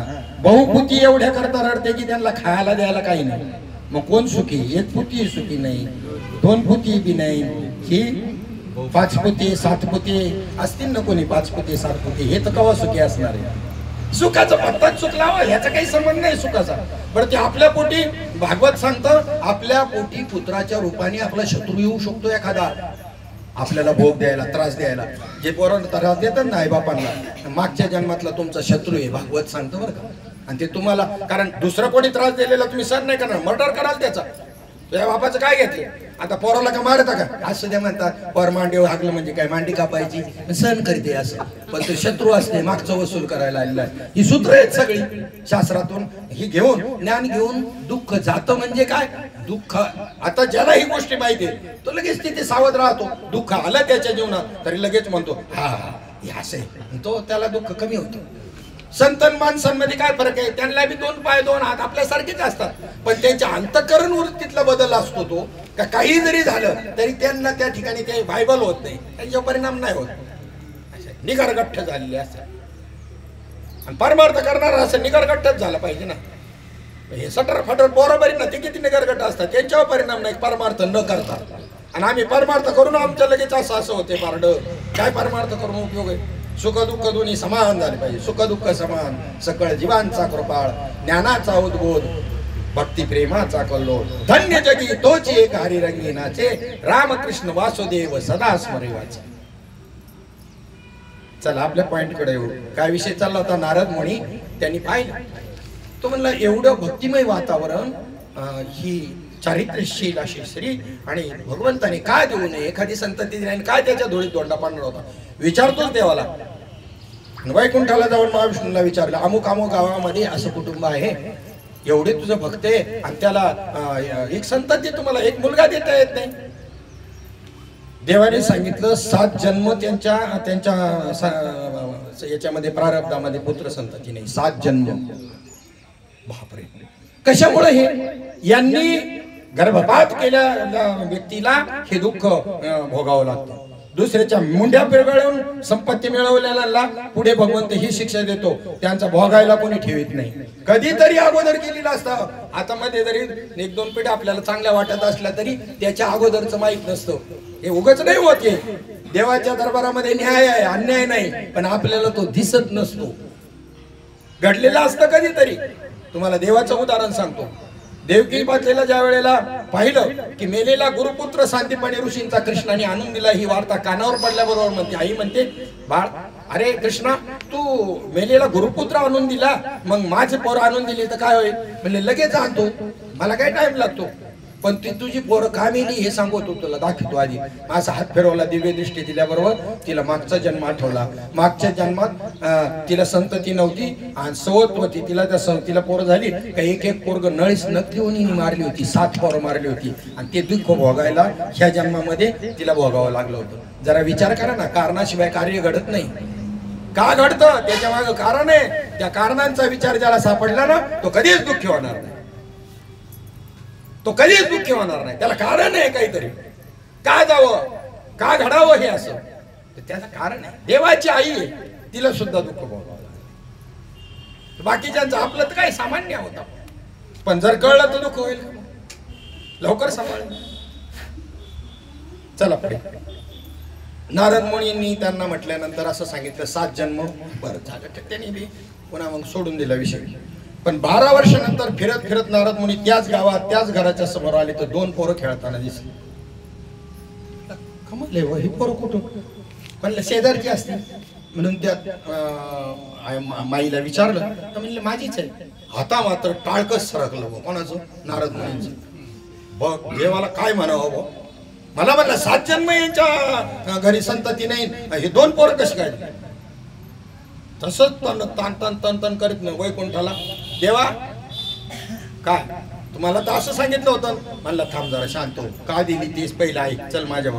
बहुपुती एवढ्या करता रडते की त्यांना खायला द्यायला काही नाही. मग कोण सुखी? एक पुती सुखी नाही, 2 पुती बी नाही. ही 5 पुती 7 पुती असतील ना, कोणी 5 पुती 7 पुती, हे तर कवा सुखी असणार आहे? सुखाचा पत्ताच चुकला हो, ह्याचा काही संबंध नाही सुखाचा. बरं ते आपल्या पोटी भागवत सांगतं, आपल्या पोटी पुत्राच्या रूपाने आपला शत्रू येऊ शकतो एखादा, आपल्याला भोग द्यायला, त्रास द्यायला. जे पोरांना त्रास देतात ना आई बापांना, मागच्या जन्मातला तुमचा शत्रू आहे भागवत सांगतं बरं का. आणि ते तुम्हाला, कारण दुसरा कोणी त्रास दिलेला तुम्ही सहन नाही करणार, मर्डर कराल त्याचा. तुझ्या बापाचं काय घेतले? आता पोराला का मारता का? असं ते म्हणतात पोर मांडीवर हागलं म्हणजे काय मांडी कापायची, सहन करते असं. पण तो शत्रू असते, मागचं वसूल करायला आलेला आहे. ही सूत्र आहेत सगळी शास्त्रातून. ही घेऊन ज्ञान घेऊन दुःख जातं म्हणजे काय? दुःख आता ज्याला ही गोष्टी माहिती आहे तो लगेच तिथे सावध राहतो. दुःख आलं त्याच्या जीवनात तरी लगेच म्हणतो हा हे असं आहे, तो त्याला दुःख कमी होतं. संतन माणसांमध्ये काय फरक आहे? त्यांना बी 2 पाय 2 हात आपल्यासारखेच असतात, पण त्यांच्या अंतःकरण वृत्तीतला बदल असतो तो का काही जरी झालं तरी त्यांना त्या ठिकाणी ते व्हायबल होत नाही, त्यांच्यावर परिणाम नाही होत. निगरगठ्ठ झालेले असतात. आणि परमार्थ करणार असं निगरगठ्ठच झाला पाहिजे ना. हे सटर फटर बरोबर ना, ते किती निगरगट्ट असतात, त्यांच्यावर परिणाम नाही परमार्थ न करता. आणि आम्ही परमार्थ करून आमच्या लगेच असं होते पारड. काय परमार्थ करून उपयोग आहे? सुख दुःख दोन्ही समान झाले पाहिजे. सुख दुःख समान, सकळ जीवांचा कृपाळ, ज्ञानाचा उद्बोध, भक्ती प्रेमाचा कल्लोळ, धन्य जगी तोच एक हरिरंगी नाचे, रामकृष्ण वासुदेव सदा स्मरे वाचे. चला आपल्या पॉइंट कडे येऊ. काय विषय चालला होता? नारद मुनी त्यांनी पाहिलं, तो म्हणला एवढं भक्तिमय वातावरण, ही चारित्र्यशील अशी स्त्री, आणि भगवंताने काय देऊ नये, एखादी संतती दिली काय त्याच्या धुळीत दोंडा पाडणार होता? विचारतोच देवाला. वैकुंठाला जाऊन महाविष्णूला विचारलं, अमुक अमुक गावामध्ये असं कुटुंब आहे, एवढे तुझं भक्त आहे आणि त्याला एक संतती तुम्हाला एक मुलगा देता येत नाही. देवाने सांगितलं 7 जन्म त्यांच्या याच्यामध्ये प्रारब्धामध्ये पुत्र संतती नाही. 7 जन्म. बापरे, कशामुळे? हे यांनी गर्भपात केलेल्या व्यक्तीला हे दुःख भोगावं लागतं. दुसऱ्याच्या मुंड्या पिरगळून संपत्ती मिळवलेला पुढे भगवंत ही शिक्षा देतो, त्यांचा भोगायला कोणी ठेवीत नाही. कधीतरी अगोदर केलेला असतं. आता मध्ये जरी 1-2 पिढ्या आपल्याला चांगल्या वाटत असल्या तरी त्याच्या अगोदरचं माहित नसतं. हे उगाच नाही होते. देवाच्या दरबारामध्ये न्याय आहे, अन्याय नाही, पण आपल्याला तो दिसत नसतो. घडलेला असतं कधीतरी. तुम्हाला देवाचं उदाहरण सांगतो. देवकी पात्रेला ज्या वेळेला पाहिलं की मेलेला गुरुपुत्र सांदीपणी ऋषींचा कृष्णाने आणून दिला, ही वार्ता कानावर पडल्याबरोबर म्हणते, आई म्हणते, बाळ अरे कृष्णा, तू मेलेला गुरुपुत्र आणून दिला, मग माझे पोर आणून दिले तर काय होईल? म्हणजे लगेच आणतो, मला काय टाइम लागतो. पण ती तुझी पोरं का मेली हे सांगतो तुला दाखवतो आधी. असा हात फिरवला, दिव्य दृष्टी दिल्याबरोबर तिला मागचा जन्म आठवला. मागच्या जन्मात तिला संतती नव्हती आणि सवत होती. तिला त्या संतीला पोरं झाली का एक एक पोरग नळीस नक्की मारली होती, 7 पोरं मारली होती आणि ते दुःख भोगायला ह्या जन्मामध्ये तिला भोगावं लागलं होतं. जरा विचार करा ना, कारणाशिवाय कार्य घडत नाही. का घडतं त्याच्या मागे कारण आहे. त्या कारणांचा विचार ज्याला सापडला ना तो कधीच दुःखी होणार नाही. तो कधीच दुःखी होणार नाही. त्याला कारण आहे काहीतरी. का जावं, का घडावं हे असं त्याचं कारण आहे. देवाची आई आहे, तिला सुद्धा दुःख भोगावं लागलं. बाकीच्यांचं आपलं तर काय सामान्य होतं, पण जर कळलं तर दुःख होईल. लवकर सांभाळ. चला पुढे. नारद मुनींनी त्यांना म्हटल्यानंतर असं सांगितलं 7 जन्म बरं झालं. त्यांनी बी पुन्हा मग सोडून दिला विषय. पण 12 वर्षानंतर फिरत फिरत नारद मुनी त्याच गावात त्याच घराच्या समोर आले तर 2 पोरं खेळताना दिसली. कमले ही पोरं कुठं? म्हणलं शेजारची असते म्हणून त्या माईला विचारलं तर म्हणले माझीच आहे. आता मात्र टाळकच सरकलं. कोणाचं? नारद मुनींचं. बघ देवाला काय म्हणावं. मला म्हणलं 7 जन्म यांच्या घरी संतती नाही, हे 2 पोरं कशी काय? तसंच तन तन तन तन करीत नाही वैकुंठाला. देवा काय तुम्हाला तर असं सांगितलं होतं. म्हणलं थांब जरा शांत हो. का दिली तीच पहिला ऐक. चल माझ्या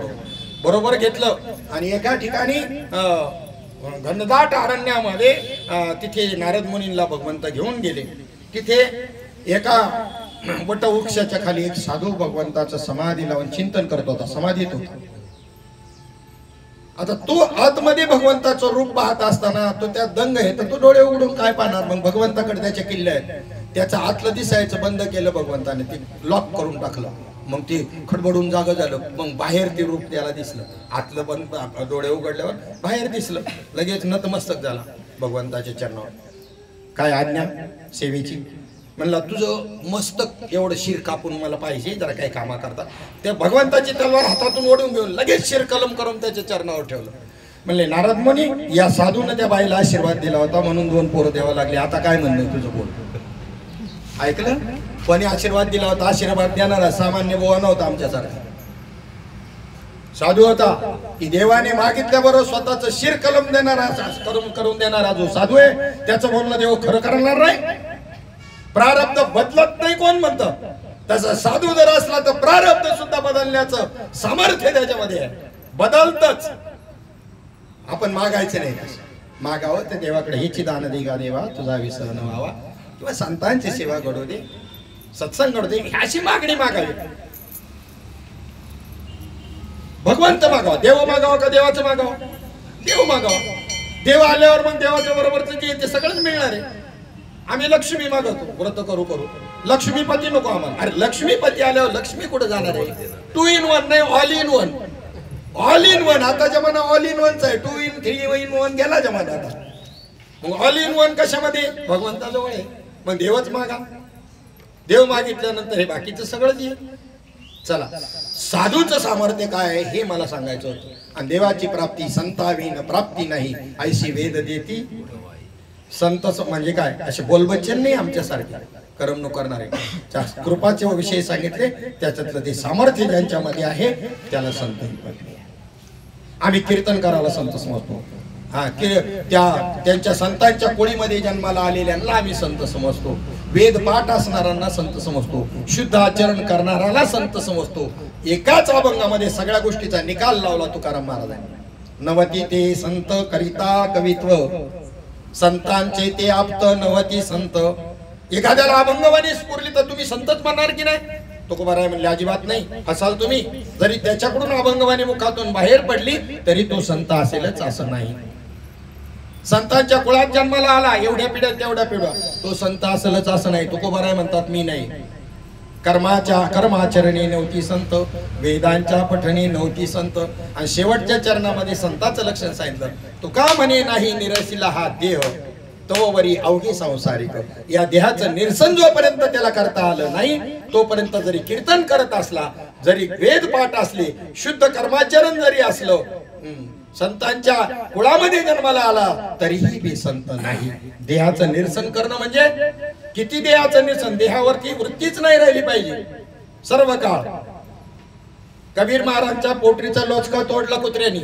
बरोबर घेतलं आणि एका ठिकाणी घनदाट अरण्यामध्ये तिथे नारद मुनींना भगवंत घेऊन गेले. तिथे एका वटवृक्षाच्या खाली एक साधू भगवंताचं समाधी लावून चिंतन करत होता. समाधीत होता. आता तो आतमध्ये भगवंताचं रूप पाहत असताना तो त्या दंग आहे तर तो डोळे उघडून काय पाहणार. मग भगवंताकडे त्याच्या किल्ले आहेत. त्याचं आतलं दिसायचं बंद केलं भगवंताने, ते लॉक करून टाकलं. मग ते खडबडून जागं झालं. मग बाहेर ते रूप त्याला दिसलं. आतलं बंद, डोळे उघडल्यावर बाहेर दिसलं. लगेच नतमस्तक झाला भगवंताच्या चरणावर. काय आज्ञा सेवेची. म्हणला तुझं मस्तक एवढं शिर कापून मला पाहिजे जरा काही कामा करता. त्या भगवंताची तलवार हातातून ओढून घेऊन लगेच शिर कलम करून त्याच्या चरणावर ठेवलं. म्हणले नारद मुनी या साधूने त्या बाईला आशीर्वाद दिला होता म्हणून 2 पोरं द्यावं लागले. आता काय म्हणणं तुझं बोल. ऐकलं? कोणी आशीर्वाद दिला होता? आशीर्वाद देणारा सामान्य बोवा नव्हता आमच्यासारखा. साधू होता की देवाने मागितल्याबरोबर स्वतःच शिर कलम देणारा करून देणारा जो साधू आहे त्याचं बोलणं देव खरं करणार नाही. प्रारब्ध बदलत नाही कोण म्हणतं. तसा साधू जर असला तर प्रारब्ध सुद्धा बदलण्याचं सामर्थ्य त्याच्यामध्ये आहे. बदलतच. आपण मागायचं नाही. मागावं तर देवाकडे हेची दान दे गा देवा तुझा विसर न व्हावा, किंवा संतांची सेवा घडू दे, सत्संग घडू दे, अशी मागणी मागावी. भगवंत मागावा. देव मागावा का देवाचं मागावं? देव मागावा. देव आल्यावर मग देवाच्या बरोबरच जे ते सगळंच मिळणार आहे. आम्ही लक्ष्मी मागवतो व्रत करू लक्ष्मीपती नको आम्हाला. अरे लक्ष्मीपती आल्यावर लक्ष्मी कुठे जाणार आहे? 2 in 1 नाही, all in one. All in one. आता जमाना ऑल इन वनचा आहे. 2 in 3 in 1 गेला जमाना आता. मग ऑल इन वन कशामध्ये? भगवंताजवळ आहे. मग देवच मागा. देव मागितल्यानंतर हे बाकीचं सगळंच येईल. चला, साधूचं सामर्थ्य काय आहे हे मला सांगायचं होतं. आणि देवाची प्राप्ती संताविन प्राप्ती नाही ऐशी वेद देती. संत म्हणजे काय? असे बोलबच्चन नाही आमच्यासारखे करमणूक करणारे. कृपाचे विषय सांगितले, त्याच्यातलं ते सामर्थ्य ज्यांच्यामध्ये आहे त्याला संत म्हटले. आम्ही कीर्तनकाराला संत समजतो. त्यांच्या संतांच्या कोळीमध्ये जन्माला आलेल्यांना आम्ही संत समजतो. वेद पाठ असणाऱ्यांना संत समजतो. शुद्ध आचरण करणाऱ्याला संत समजतो. एकाच अभंगामध्ये सगळ्या गोष्टीचा निकाल लावला तुकाराम महाराजांनी. नवती ते संत करिता कवित्व, संतांचे ते आप्त नवती संत. एखाद्याला अभंगवाणी स्फुरली तर तुम्ही संतच म्हणणार की नाही? तुकोबाराय म्हणले अजिबात नाही. हसाल तुम्ही. जरी त्याच्याकडून अभंगवाणी मुखातून बाहेर पडली तरी तो संत असेलच असं नाही. संतांच्या कुळात जन्माला आला, एवढ्या पिढ्या तेवढ्या पिढ्या, तो संत असेलच असं नाही. तुकोबाराय म्हणतात मी नाही. कर्माचरणी नव्हती संत, वेदांच्या पठणी नव्हती संत. आणि शेवटच्या चरणामध्ये संताचं लक्षण सांगितलं. तुका म्हणे नाही निरसिला हा देह, तो वरी अवघी संसारिक. या देहाचं निरसन जोपर्यंत त्याला करता आलं नाही तोपर्यंत जरी कीर्तन करत असला, जरी वेद पाठ असले, शुद्ध कर्माचरण जरी असलं, संतांच्या कुळामध्ये जन्माला आला तरीही बी संत नाही. देहाचं निरसन करणं म्हणजे किती देहाचं निरसन? देहावरती वृत्तीच नाही राहिली पाहिजे. सर्व काळ कबीर महाराजांच्या पोटरीचा लोचका तोडला कुत्र्यानी.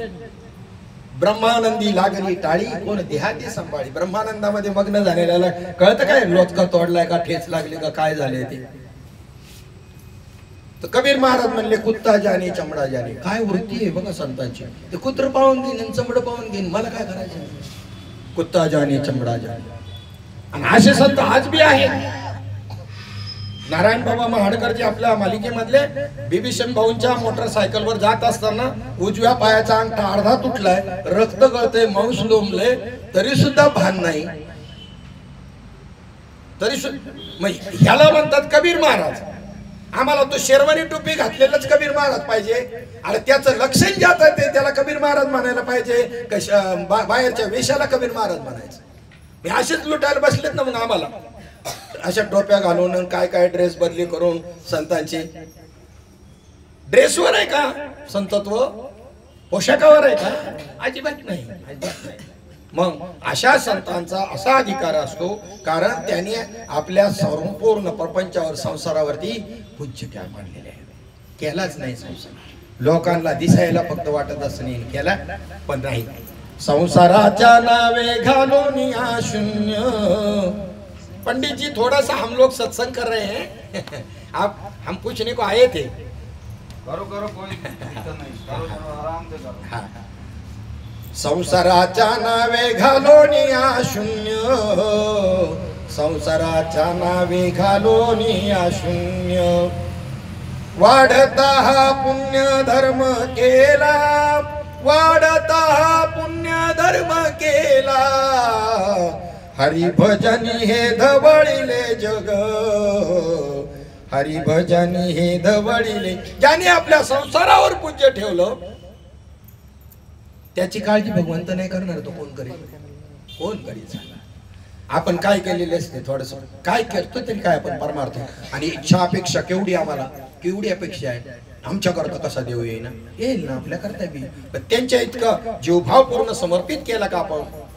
ब्रह्मानंदी लागली टाळी कोण देहाती सांभाळी. ब्रह्मानंदामध्ये मग्न झालेल्याला कळतं काय लोचका तोडलाय का ठेच लागली का काय झाले ते. तर कबीर महाराज म्हणले कुत्ता जाणे चमडा जाणे. काय वृत्ती आहे बघा संतांची. ते कुत्र पाहून घेईन आणि चमड पाहून घेईन, मला काय करायचं. कुत्ता जाणे चमडा जाणे. आणि असे संत आज बी आहेत. नारायण बाबा महाडकरजी आपल्या मालिकेमधले बिभीषण भाऊंच्या मोटरसायकलवर जात असताना उजव्या पायाचा अंगठा अर्धा तुटलाय, रक्त गळतंय, मांस लोंबलंय, तरी सुद्धा भान नाही. तरी ह्याला म्हणतात कबीर महाराज. आम्हाला तो शेरवानी टोपी घातलेलाच कबीर महाराज पाहिजे. अरे त्याचं लक्षण ज्यात आहे त्याला कबीर महाराज म्हणायला पाहिजे. बाहेरच्या वेशाला कबीर महाराज म्हणायचं. हे असेच लुटायला बसलेत ना मग आम्हाला. अशा टोप्या घालून काय काय ड्रेस बदली करून संतांची. ड्रेसवर आहे का संतत्व? पोशाखावर आहे का? अजिबात नाही, अजिबात नाही. मग अशा संतांचा असा अधिकार असतो कारण त्यांनी आपल्या संपूर्ण प्रपंचावर संसारावरती पूज्य क्या मानलेले आहे. केलाच नाही संसार. लोकांना दिसायला फक्त वाटत असं नाही केला पण नाही. संसाराच्या नावे घालून शून्य. पंडित जी थोड़ा सा हम लोग सत्संग कर रहे हैं. आप हम पूछने को आए थे. करो करो कोई दिक्कत नहीं, करो करो आराम से करो. हाँ. संसाराच्या नावे घालोनी शून्य. संसाराच्या नावे घालोनी शून्य. वाढता हा पुण्य धर्म केला. वाढता हा पुण्य धर्म केला. हरिभजनी हे धवळिले जग. हरिभजनी हे धवळिले. ज्याने आपल्या संसारावर पूज्य ठेवलं त्याची काळजी भगवंत नाही करणार. तो कोण करेल? कोण करील? आपण काय केलेले असते थोडस काय करतो तरी काय आपण परमार्थ. आणि इच्छा अपेक्षा केवढी आम्हाला, केवढी अपेक्षा आहे. आमच्याकरता कसा देव येईना? येईल ना आपल्याकरता बी. पण त्यांच्या इतकं जीवभाव पूर्ण समर्पित केला का आपण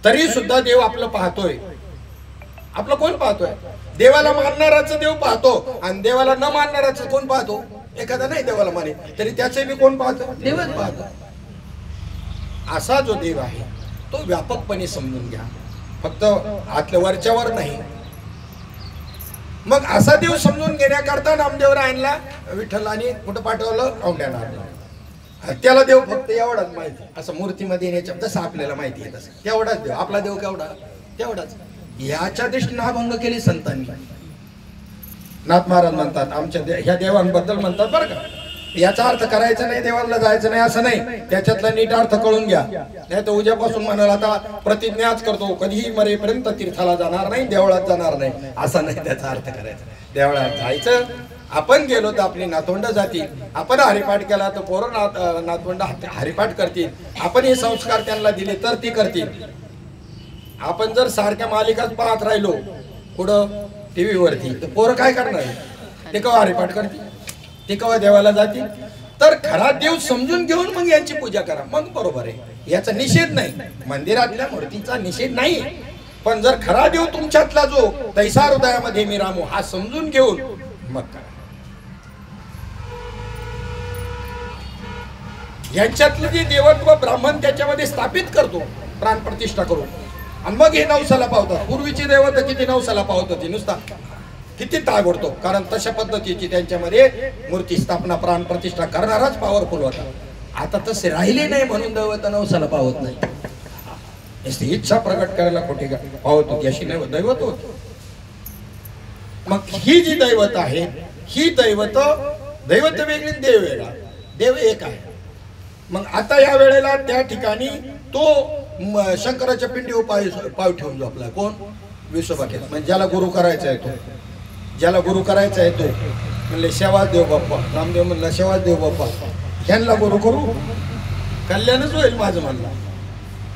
तरी सुद्धा देव आपलं पाहतोय. आपलं कोण पाहतोय? देवाला मानणाराचं देव पाहतो आणि देवाला न मानणाराचं कोण पाहतो? एखादा नाही देवाला माने तरी त्याचे बी कोण पाहतो? देवच पाहतो. असा जो देव आहे तो व्यापकपणे समजून घ्या, फक्त आतल्या वरच्यावर नाही. मग असा देव समजून घेण्याकरता नामदेवरायांना विठ्ठलाने कुठं पाठवलं? औंढ्यानाथला. त्याला देव फक्त एवढाच माहिती. असं मूर्तीमध्ये येण्याच्या जसं आपल्याला माहिती आहे तसं तेवढाच देव. आपला देव केवढा? तेवढाच. याच्या दृष्टीने अभंग केली संतांनी. नाथ महाराज म्हणतात आमच्या ह्या देवांबद्दल म्हणतात बरं का. याचा अर्थ करायचा नाही, देवाला जायचं नाही असं नाही. त्याच्यातला नीट अर्थ कळून घ्या. नाही तर उद्यापासून म्हणाला आता प्रतिज्ञाच करतो कधीही मरेपर्यंत तीर्थाला जाणार नाही, देवळात जाणार नाही, असा नाही त्याचा अर्थ करायचा. देवळात जायचं. आपण गेलो तर आपली नातवंड जातील. आपण हरिपाठ केला तर पोरं नातवंड हरिपाठ करतील. आपण हे संस्कार त्यांना दिले तर ती करतील. आपण जर सारख्या मालिकाच पाहत राहिलो कुठं टीव्ही वरती तर पोरं काय करणार? ते केव्हा हरिपाठ करतील? ते केव्हा देवाला जातील? तर खरा देव समजून घेऊन मग यांची पूजा करा, मग बरोबर आहे. याचा निषेध नाही, मंदिरातल्या मूर्तीचा निषेध नाही. पण जर खरा देव तुमच्यातला जो तैसा हृदयामध्ये मी रामू हा समजून घेऊन मग करा. यांच्यातलं जे देवत्व ब्राह्मण त्याच्यामध्ये स्थापित करतो प्राणप्रतिष्ठा करून आणि मग हे नवसाला पावतात. पूर्वीची देवत किती नवसाला पावत होती नुसता, किती ताबडतो. कारण तशा पद्धतीची त्यांच्यामध्ये मूर्ती स्थापना प्राणप्रतिष्ठा करणाराच पॉवरफुल होता. आता तसे राहिले नाही म्हणून दैवत नवसाला पावत नाही. इच्छा प्रकट करायला कुठे पावत होती अशी नाही दैवत होत. मग ही जी दैवत आहे ही दैवत वेगळी देव वेगळा. देव एक आहे. मग आता या वेळेला त्या ठिकाणी तो शंकराच्या पिंडीवर पाय ठेवून झोपला. कोण? विसोबाकेत. म्हणजे ज्याला गुरु करायचा आहे तो, ज्याला गुरु करायचा आहे तो म्हणले शेवाच देव बाप्पा. रामदेव म्हणला शेवाच देव बाप्पा. ह्यांना गुरु करू कल्याणच होईल माझं म्हणलं.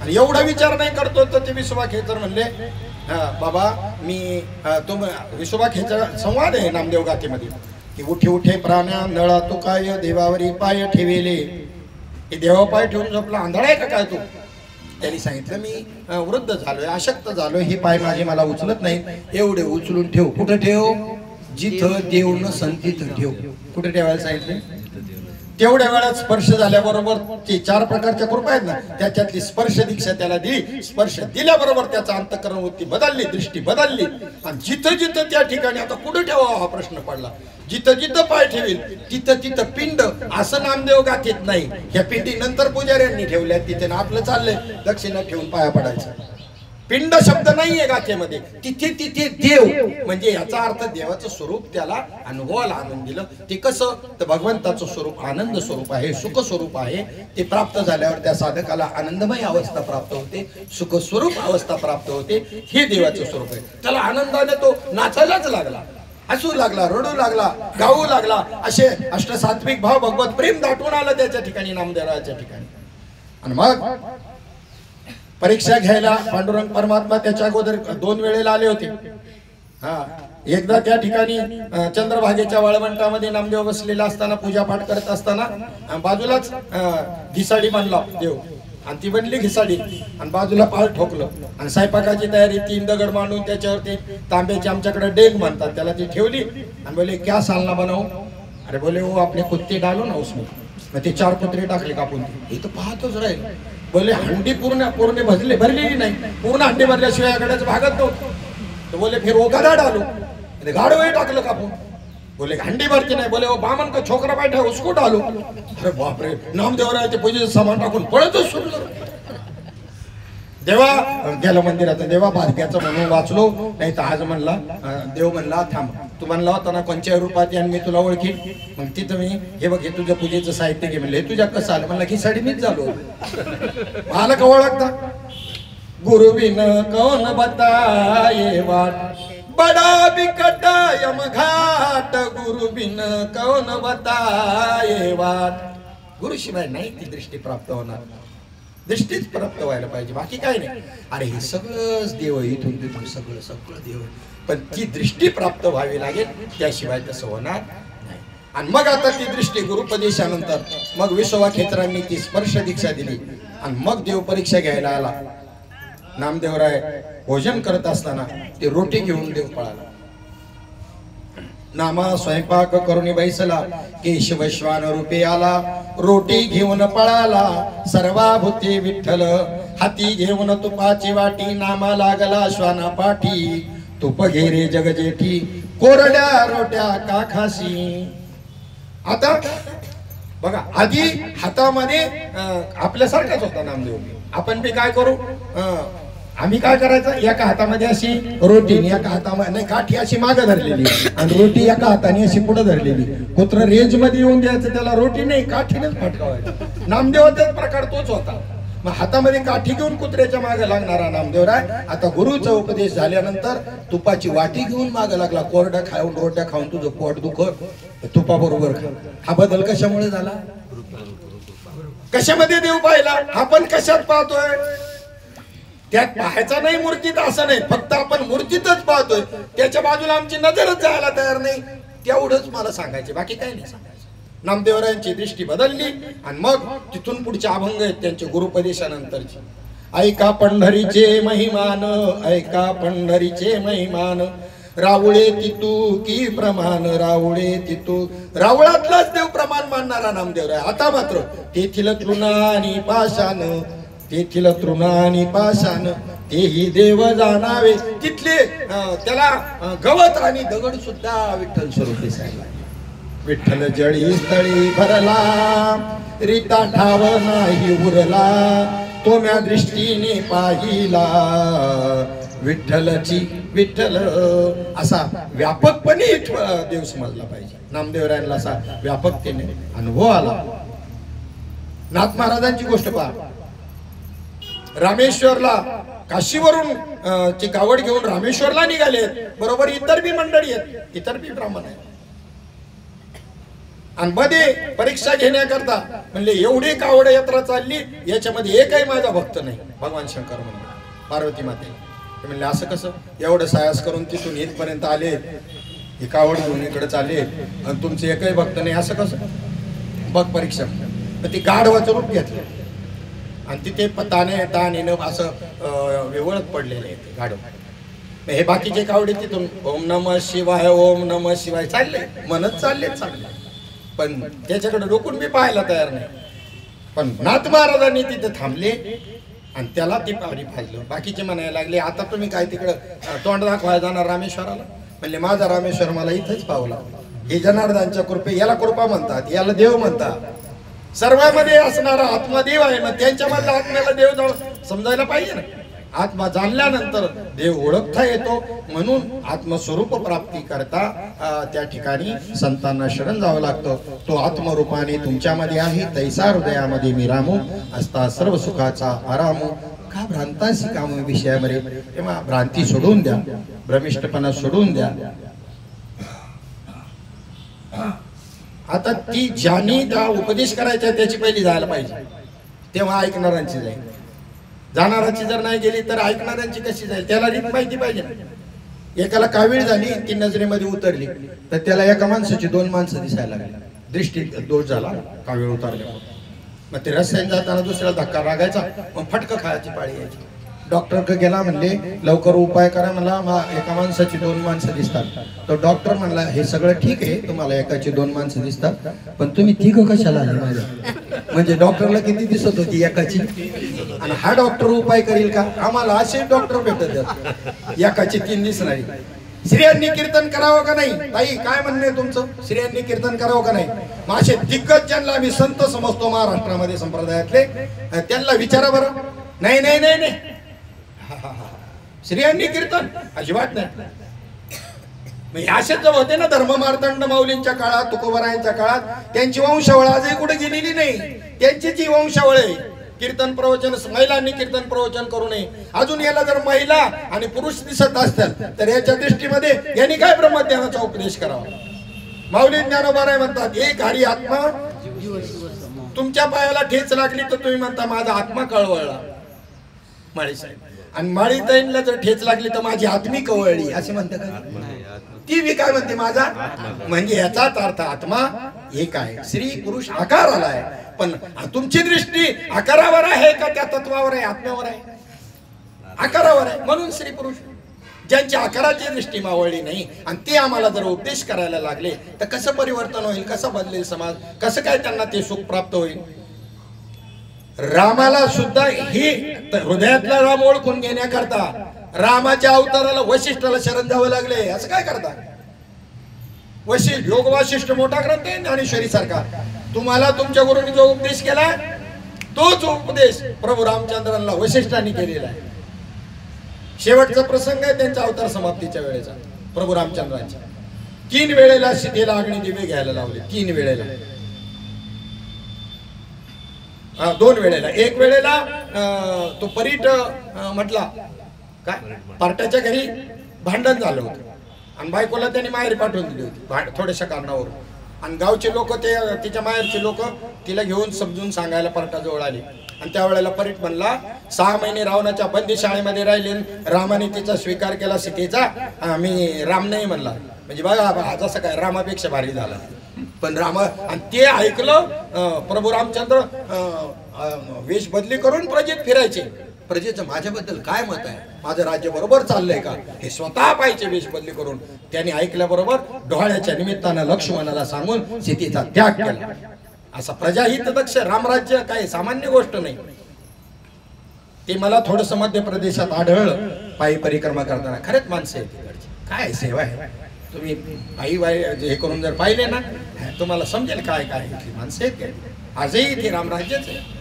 आणि एवढा विचार नाही करतो तर ते विसोबा खेचर म्हणले हा बाबा मी तो विसोबा खेचर संवाद आहे नामदेव गाथेमध्ये की उठे उठे प्राण्या नळा तू काय देवावरी पाय ठेवेले. हे देवा पाय ठेवून झोपला आंधळा आहे का काय तू? त्यांनी सांगितलं मी वृद्ध झालोय, अशक्त झालोय, हे पाय माझे मला उचलत नाही. एवढे उचलून ठेव. कुठं ठेव? जिथं देव नसन तिथं ठेव. कुठे ठेवायला सांगितले? तेवढ्या वेळात स्पर्श झाल्याबरोबर ते 4 प्रकारच्या कृपा आहेत ना, त्याच्यातली स्पर्श दीक्षा त्याला दिली. स्पर्श दिल्याबरोबर त्याचा अंतःकरण वृत्ती बदलली, दृष्टी बदलली. आणि जिथं जिथं त्या ठिकाणी आता कुठं ठेवावा हा प्रश्न पडला. जिथं जिथं पाय ठेवेल तिथं तिथं पिंड. असं नामदेव गाठीत नाही. ह्या पिंडी नंतर पुजाऱ्यांनी ठेवल्या, तिथे आपलं चाललंय दक्षिणा ठेवून पाया पडायचं. पिंड शब्द नाहीये गाथेमध्ये. तिथे तिथे देव म्हणजे याचा अर्थ देवाचं स्वरूप त्याला अनुभवाला आणून दिलं. ते कसं? तर भगवंताचं स्वरूप आनंद स्वरूप आहे, सुख स्वरूप आहे. ते प्राप्त झाल्यावर त्या साधकाला आनंदमय अवस्था प्राप्त होते, सुख स्वरूप अवस्था प्राप्त होते. हे देवाचं स्वरूप आहे. त्याला आनंदाने तो नाचायलाच लागला, हसू लागला, रडू लागला, गाऊ लागला. असे अष्टसात्विक भाव भगवत प्रेम दाटून आलं त्याच्या ठिकाणी, नामदेवाच्या ठिकाणी. आणि मग परीक्षा घ्यायला पांडुरंग परमात्मा त्याच्या अगोदर 2 वेळेला आले होते. एकदा त्या ठिकाणी चंद्रभागेच्या वाळवंटामध्ये नामदेव बसलेला असताना, पूजा पाठ करत असताना बाजूलाच घिसाडी बांधला देव. आणि ती बनली घिसाडी आणि बाजूला पाळ ठोकलं. आणि स्वयंपाकाची तयारी, 3 दगड मांडून त्याच्यावरती तांब्याची आमच्याकडे डेग म्हणतात त्याला, ती ठेवली. आणि बोले क्या सालना बनाऊ? अरे बोले वो आपले कुत्ते डालो ना उसमें. मग ते 4 कुत्रे टाकले कापून. हे तर पाहतच राहील. बोले हंडी पूर्ण भरलेली नाही, पूर्ण हंडी भरल्याशिवाय आकड्याचं भागत नव्हतं. तो बोले फिर वो गधा डालो. गाडवे टाकलं कापून. बोले हंडी भरती नाही. बोले वो बामन का छोकरा बैठा है उसको डालो. अरे बापरे, नामदेवरायाच्या पूजेचं सामान टाकून पळतच सुरू. देवा गेला मंदिरात. देवा भाग्याचं म्हणून वाचलो, नाही तर आज म्हणला देव म्हणला थांब, तू म्हणला होता ना कोणत्या रूपात आणि मी तुला ओळखीन. मग तिथं मी हे बघ, हे तुझ्या पूजेचं साहित्य घे. म्हणलं हे तुझ्या कसं आलं? म्हणला की साडी मीच झालो. मला का ओळखता? गुरु बिन कौन बताये वाट, बडा बिकट यम घाट. गुरु बिन कौन बताये वाट. गुरु शिवाय नाही ती दृष्टी प्राप्त होणार. दृष्टीच प्राप्त व्हायला पाहिजे, बाकी काय नाही. अरे हे सगळंच देव, इथून तिथून सगळं सगळं देव, पण ती दृष्टी प्राप्त व्हावी लागेल, त्याशिवाय तसं होणार नाही. आणि मग आता ती दृष्टी गुरुपदेशानंतर मग विसोबा खेचरांनी ती स्पर्श दीक्षा दिली. आणि मग देव परीक्षा घ्यायला आला. नामदेवराय भोजन करत असताना ते रोटी घेऊन देव पळाला. नामा स्वयंपाक करून बैसला, केशव श्वान रूपे आला. रोटी घेऊन पळाला, सर्वाभूती विठ्ठल. हाती घेऊन तुपाची वाटी, नामा लागला श्वाना पाठी. तुप घेरे जगजेठी, कोरड्या रोट्या का खासी. आता बघा, आधी हातामध्ये आपल्यासारखाच होता नामदेव. आपण बी काय करू, आम्ही काय करायचं, एका हातामध्ये अशी रोटी, एका हातामध्ये नाही काठी अशी मागे धरलेली आणि रोटी एका हाताने अशी पुढे धरलेली. कुत्र रेंज मध्ये येऊन द्यायचं त्याला, रोटी नाही काठीनेच फटकावायचं. नामदेवाचाच प्रकार तोच होता. मग हातामध्ये काठी घेऊन कुत्र्याच्या मागे लागणारा नामदेवराय आता गुरुचा उपदेश झाल्यानंतर तुपाची वाटी घेऊन मागे लागला. कोरड्या खाऊन, रोट्या खाऊन तुझं पोट दुखत, तुपा बरोबर खा. हा बदल कशामुळे झाला? कशामध्ये देव पाहिला? आपण कशात पाहतोय? त्यात पाहायचा नाही मूर्तीत, असं नाही. फक्त आपण मूर्तीतच पाहतोय, त्याच्या बाजूला आमची नजरच जायला तयार नाही. तेवढंच मला सांगायचे, बाकी काही नाही सांगायचं. नामदेवरायांची दृष्टी बदलली आणि मग तिथून पुढचे अभंग आहेत त्यांचे गुरुपदेशानंतरचे. ऐका पंढरीचे महिमान, ऐका पंढरीचे महिमान. रावळे तितू की प्रमाण, रावळे तितू. रावळातलाच देव प्रमाण मानणारा नामदेवराय. आता मात्र तेथील तृणानी पाषाण, तेथील तृणानी पाषाण, तेही देव जाणावे. तिथले त्याला गवत आणि दगड सुद्धा विठ्ठल स्वरूपी सांगला. विठ्ठल जळी स्थळी भरला, रीता ठाव नाही उरला. तो म्या दृष्टीने पाहिला, विठ्ठलची विठ्ठल. असा व्यापकपणे देव समजला पाहिजे. नामदेवरायांना असा व्यापकतेने अनुभव आला. नाथ महाराजांची गोष्ट पहा. रामेश्वरला काशीवरून ची कावड घेऊन रामेश्वरला निघाले. बरोबर इतर बी मंडळी आहेत, इतर बी ब्राह्मण आहेत. आणि मध्ये परीक्षा घेण्याकरता म्हणले एवढी कावड यात्रा चालली, याच्यामध्ये एकही माझा भक्त नाही. भगवान शंकर म्हणले पार्वती माते. म्हणले असं कसं? एवढं सायास करून तिथून इथपर्यंत आले, ही कावड घेऊन इकडे चालले आणि तुमचे एकही भक्त नाही, असं कसं? बघ परीक्षा. तर ती गाढवाचं रूप घेतलं आणि तिथे तानेनं असं वेवळत पडलेले आहेत गाढव. हे बाकीचे कावडे तिथून ओम नमः शिवाय ओम नमः शिवाय चालले म्हणत चालले, पण त्याच्याकडे डोकून मी पाहायला तयार नाही. पण नाथ महाराजांनी तिथे थांबले आणि त्याला ती पावरी फाजलं. बाकीचे म्हणायला लागले आता तुम्ही काय तिकडं तोंड दाखवायला जाणार रामेश्वराला? म्हणले माझा रामेश्वर मला इथंच पावला. हे जनार्दनच्या कृपे, याला कृपा म्हणतात, याला देव म्हणतात. सर्वांमध्ये असणारा आत्मा देव आहे, मग त्यांच्यामधल्या आत्म्याला देव समजायला पाहिजे ना. आत्मा जाणल्यानंतर देव ओळखता येतो. म्हणून आत्मस्वरूप प्राप्ती करता त्या ठिकाणी संतांना शरण जावं लागतं. तो आत्मरूपाने तुमच्यामध्ये आहे. तैसा हृदयामध्ये मी रामू असता सर्व सुखाचा आरामू. का भ्रांतासी काम विषयामध्ये, तेव्हा भ्रांती सोडून द्या, भ्रमिष्टपणा सोडून द्या. आता ती ज्यानी त्या उपदेश करायचा त्याची पहिली जायला पाहिजे, तेव्हा ऐकणाऱ्यांची जाईल. जाणाराची जर नाही गेली तर ऐकणाऱ्यांची कशी जाईल? त्याला रीत माहिती पाहिजे. एकाला कावीळ झाली, ती नजरेमध्ये उतरली, तर त्याला एका माणसाची दोन माणसं दिसायला लागली. दृष्टीत दोष झाला, कावीळ उतरल्यावर. मग ते रस्त्याने जाताना दुसऱ्याला धक्का लागायचा, मग फटकं खायची पाळी यायची. डॉक्टर क गेला, म्हणले लवकर उपाय करा, मला एका माणसाची दोन माणसं दिसतात. तो डॉक्टर म्हणला हे सगळं ठीक आहे, तुम्हाला एकाची दोन माणसं दिसतात, पण तुम्ही तिघं कशाला आले माझ्या? म्हणजे डॉक्टरला किती दिसत होती एकाची, आणि हा डॉक्टर उपाय करील का? आम्हाला असे डॉक्टर भेटत एकाची तीन दिसणारी. स्त्रियांनी कीर्तन करावं का नाही? ताई काय म्हणणं आहे तुमचं? स्त्रियांनी कीर्तन करावं का नाही? मग असे दिग्गज ज्यांना आम्ही संत समजतो महाराष्ट्रामध्ये संप्रदायातले, त्यांना विचारा बरं. नाही नाही नाही नाही, स्त्रियांनी कीर्तन अजिबात नाही. असेच जर होते ना धर्म मार्तंड माऊलींच्या काळात, तुकोबरायांच्या काळात, त्यांची वंशावळ आजही कुठे गेलेली नाही. त्यांची जी वंशावळ आहे, कीर्तन प्रवचन, महिलांनी कीर्तन प्रवचन करू नये. अजून याला जर महिला आणि पुरुष दिसत असतात तर याच्या दृष्टीमध्ये यांनी काय ब्रह्मज्ञानाचा उपदेश करावा? माऊली ज्ञानोबा म्हणतात, एक हरी आत्मा. तुमच्या पायाला ठेच लागली तर तुम्ही म्हणता माझा आत्मा कळवळला. माळी साहेब आणि माळी ताईंना जर ठेच लागली तर माझी आत्मी कवळली असे म्हणते का? ती बी काय म्हणते माझा, म्हणजे याचाच अर्थ आत्मा एक आहे. स्त्री पुरुष आकार आलाय, पण तुमची दृष्टी आकारावर आहे का त्या तत्वावर आहे, आत्म्यावर आहे? आकारावर आहे. म्हणून स्त्री पुरुष ज्यांची आकाराची दृष्टी मावळली नाही आणि ते आम्हाला जर उपदेश करायला लागले तर कसं परिवर्तन होईल, कसं बदलेल समाज, कसं काय त्यांना ते सुख प्राप्त होईल? रामाला सुद्धा ही हृदयातला राम ओळखून घेण्याकरता रामाच्या अवताराला वशिष्ठाला शरण जावं लागले. असं काय करता? योग वाशिष्ठ मोठा ग्रंथ आहे ज्ञानेश्वरी सारखा. तुम्हाला तुमच्या गुरुंनी जो उपदेश केला तोच उपदेश प्रभू रामचंद्रांना वशिष्ठांनी केलेला आहे. शेवटचा प्रसंग आहे त्यांच्या अवतार समाप्तीच्या वेळेचा. प्रभू रामचंद्रांच्या 3 वेळेला सीतेला अग्नी दिवे घ्यायला लावले. 3 वेळेला, 2 वेळेला. एक वेळेला तो परीट म्हटला काय, पार्टाच्या घरी भांडण झालं होतं आणि बायकोला त्यांनी माहेरी पाठवून दिली होती थोड्याशा कारणावरून. आणि गावचे लोक, ते तिच्या माहेरचे लोक तिला घेऊन समजून सांगायला पार्टाजवळ आले. आणि त्यावेळेला परीट म्हणला 6 महिने रावणाच्या बंदी शाळेमध्ये राहिले, रामाने तिचा स्वीकार केला सीतेचा, मी राम नाही म्हणला. म्हणजे बघा जसं काय रामापेक्षा भारी झाला. पण आणि ते ऐकलं प्रभू रामचंद्र वेश बदली करून प्रजेत फिरायचे. प्रजेचं माझ्याबद्दल काय मत आहे, माझं राज्य बरोबर चाललंय का, हे स्वतः पाहिजे वेश बदली करून. त्यांनी ऐकल्याबरोबर डोहाळ्याच्या निमित्तानं लक्ष्मणाला सांगून सीतेचा त्याग केला. असा प्रजाहित दक्ष रामराज्य काय सामान्य गोष्ट नाही. ते मला थोडस मध्य प्रदेशात आढळलं पायी परिक्रमा करताना. खरेच माणसं आहे तिकडची, काय सेवा आहे. तुम्ही पायी हे करून जर पाहिले ना तुम्हाला समजेल काय काय माणसं आहेत काय. आजही इथे रामराज्यच आहे.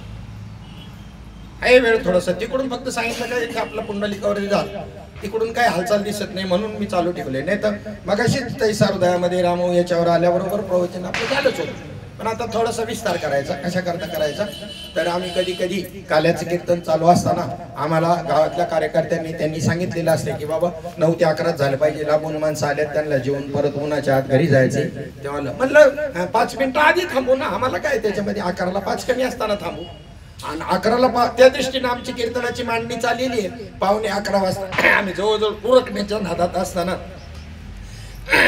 काही वेळ थोडस तिकडून फक्त सांगितलं काय इथे आपला पुंडलिकावर झालं, तिकडून काय हालचाल दिसत नाही म्हणून मी चालू ठेवले. नाही तर मग अशीच तैसा हृदयामध्ये रामू याच्यावर आल्याबरोबर प्रवचन आपलं झालंच होतं. पण आता थोडासा विस्तार करायचा. कशा करता करायचा तर आम्ही कधी कधी काल्याचं कीर्तन चालू असताना आम्हाला गावातल्या कार्यकर्त्यांनी त्यांनी सांगितलेलं असते की बाबा 9 ते 11 झालं पाहिजे. लांबून माणसं आल्यात त्यांना जेवून परत उन्हाच्या आत घरी जायचे. तेव्हा म्हणलं 5 मिनिटं आधी थांबू ना, आम्हाला काय त्याच्यामध्ये 11ला 5 कमी असताना थांबू. आणि 11ला त्या दृष्टीने आमची कीर्तनाची मांडणी चाललेली आहे. 11:15 वाजता आम्ही जवळजवळ उरकण्याच्या नादात असताना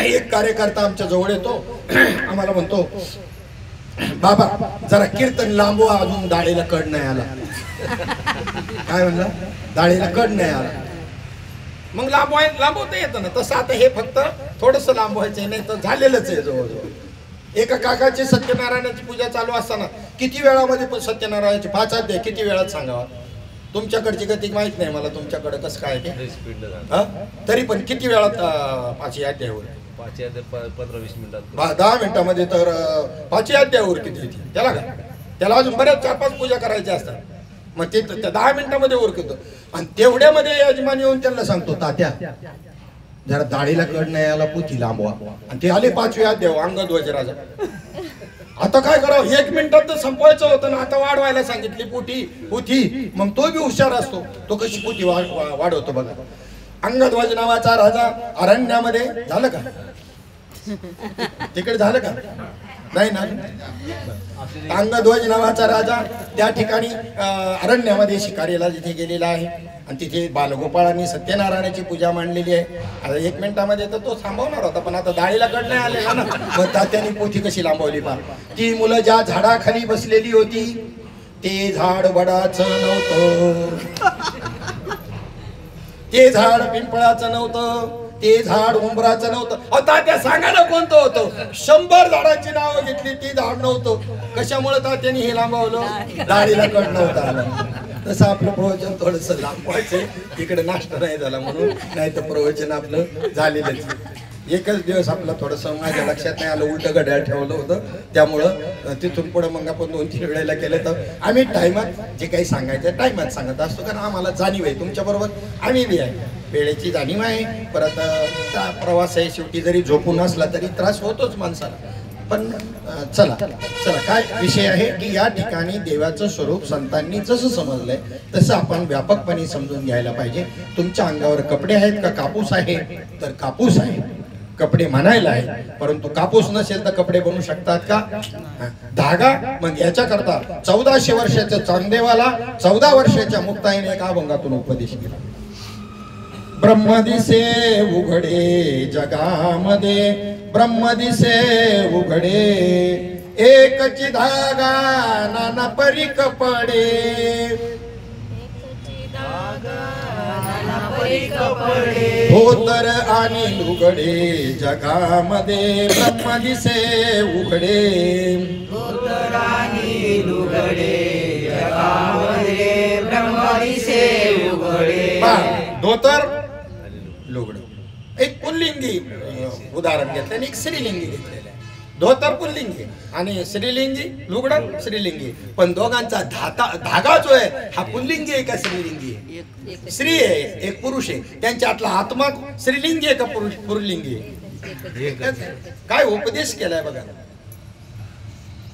एक कार्यकर्ता आमच्या जवळ येतो. आम्हाला म्हणतो बाबा जरा कीर्तन लांबवा, अजून दाढीला कड नाही आला. काय म्हणला? दाढीला कड नाही आला. मग लांबवता येतं ना. तसं आता हे फक्त थोडंसं लांबवायचं नाही तर झालेलंच आहे जवळजवळ. एका काकाची सत्यनारायणाची पूजा चालू असताना किती वेळामध्ये पण सत्यनारायणाची 5 अध्याय किती वेळात सांगावा? तुमच्याकडची गती माहित नाही मला, तुमच्याकडे कसं काय ते हा? तरी पण किती वेळात 5 अध्यायावर? 15-20 मिनिटात 10 मिनिटामध्ये तर 5 अध्यायावर किती येते? त्याला अजून बऱ्याच 4-5 पूजा करायच्या असतात. मग ते 10 मिनिटामध्ये उरकतो. आणि तेवढ्यामध्ये यजमान येऊन त्यांना सांगतो, तात्या जरा दाढीला कड नाही याला पुथी लांबवा. आणि ते आले 5वे अध्याय अंगध्वज राजा. आता काय करावं? 1 मिनिटात तर संपवायचं होतं ना, आता वाढवायला सांगितली पुथी. मग तो बी हुशार असतो, तो कशी पुथी वाढवतो बघा. अंगध्वज नावाचा राजा अरण्यामध्ये झालं का? तिकडे झालं का? नाही ना. अंगध्वज नावाचा राजा त्या ठिकाणी अरण्यामध्ये शिकारीला जिथे गेलेला आहे आणि तिथे बालगोपाळांनी सत्यनारायणाची पूजा मांडलेली आहे. आता 1 मिनिटामध्ये तर तो थांबवणार होता, पण आता दाढीला कड नाही आलेला ना. मग तात्याने पोथी कशी लांबवली पहा. ती मुलं ज्या झाडाखाली बसलेली होती ते झाड वडाचं नव्हतं, ते झाड पिंपळाचं नव्हतं, ते झाड उंबराचं नव्हतं. आता त्या सांगायला कोणतं होतं? 100 झाडांची नावं घेतली, ती झाड नव्हतं. कशामुळे तात्याने हे लांबवलं? दाढीला कड नव्हता आला. तसं आपलं प्रवचन थोडंसं लांबवायचं, इकडे नाश्ता नाही झाला म्हणून, नाही तर प्रवचन आपलं झालेलंच. एकच दिवस आपलं थोडंसं माझ्या लक्षात नाही आलं, उलटं घड्याळ ठेवलं होतं. त्यामुळं तिथून पुढे मग आपण 2-3 वेळेला केलं. तर आम्ही टायमात जे काही सांगायचं टायमात सांगत असतो, कारण आम्हाला जाणीव आहे तुमच्याबरोबर आम्ही बी आहे, वेळेची जाणीव आहे. परत प्रवास आहे, शेवटी जरी झोपून असला तरी त्रास होतोच माणसाला. पण चला काय विषय आहे की या ठिकाणी देवाचं स्वरूप संतांनी जसं समजलंय तसं आपण व्यापकपणे समजून घ्यायला पाहिजे. तुमच्या अंगावर कपडे आहेत का कापूस आहे? तर कापूस आहे. कपडे म्हणायला आहे, परंतु कापूस नसेल तर कपडे बनवू शकतात का? धागा. मग याच्याकरता 1400 वर्षाच्या चांदेवाला 14 वर्षाच्या मुक्ताईने एका अभंगातून उपदेश केला. ब्रह्मदिसे उघडे जगामध्ये, ब्रह्मदिसे उघडे, एकची धागा नाना परी कपडे. धोतर आणि लुगडे जगामध्ये, ब्रह्मदिसे उघडे. धोतर आणि लुगडे जगामध्ये, ब्रह्मदिसे उघडे. धोतर लुगडं एक पुल्लिंगी उदाहरण घेतलं आणि एक स्त्रीलिंगी घेतलेलं आहे. धोतर पुल्लिंगी आणि स्त्रीलिंगी लुगडं स्त्रीलिंगी. पण दोघांचा धागा जो आहे हा पुल्लिंगी आहे का स्त्रीलिंगी आहे? स्त्री आहे, एक पुरुष आहे. त्यांच्यातला आत्मा स्त्रीलिंगी आहे का पुरुलिंगी आहे? काय उपदेश केलाय बघा.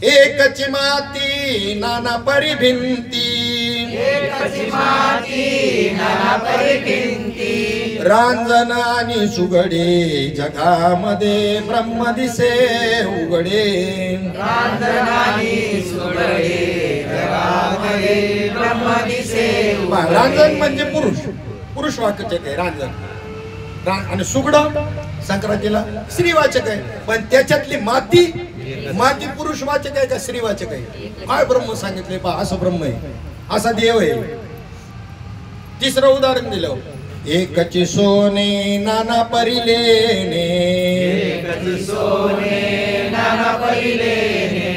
एकची माती नाना परी भिंती, एकची माती नाना परी भिंती. रांजण आणि सुगडे जगामध्ये, ब्रह्मदिसे उघडे. रांजण आणि सुगडे जगामध्ये, ब्रह्मदिसे उघडे. रांजण म्हणजे पुरुष वाचक आहे रांजण. आणि सुगड संक्रांतीला स्त्रीवाचक आहे. पण त्याच्यातली माती पुरुषवाचक आहे का स्त्रीवाचक आहे? काय ब्रह्म सांगितले पहा, असं ब्रह्म आहे, असा देव आहे. तिसरं उदाहरण दिलं. एकची सोने नाना परिलेने, एकची सोने नाना परिलेने.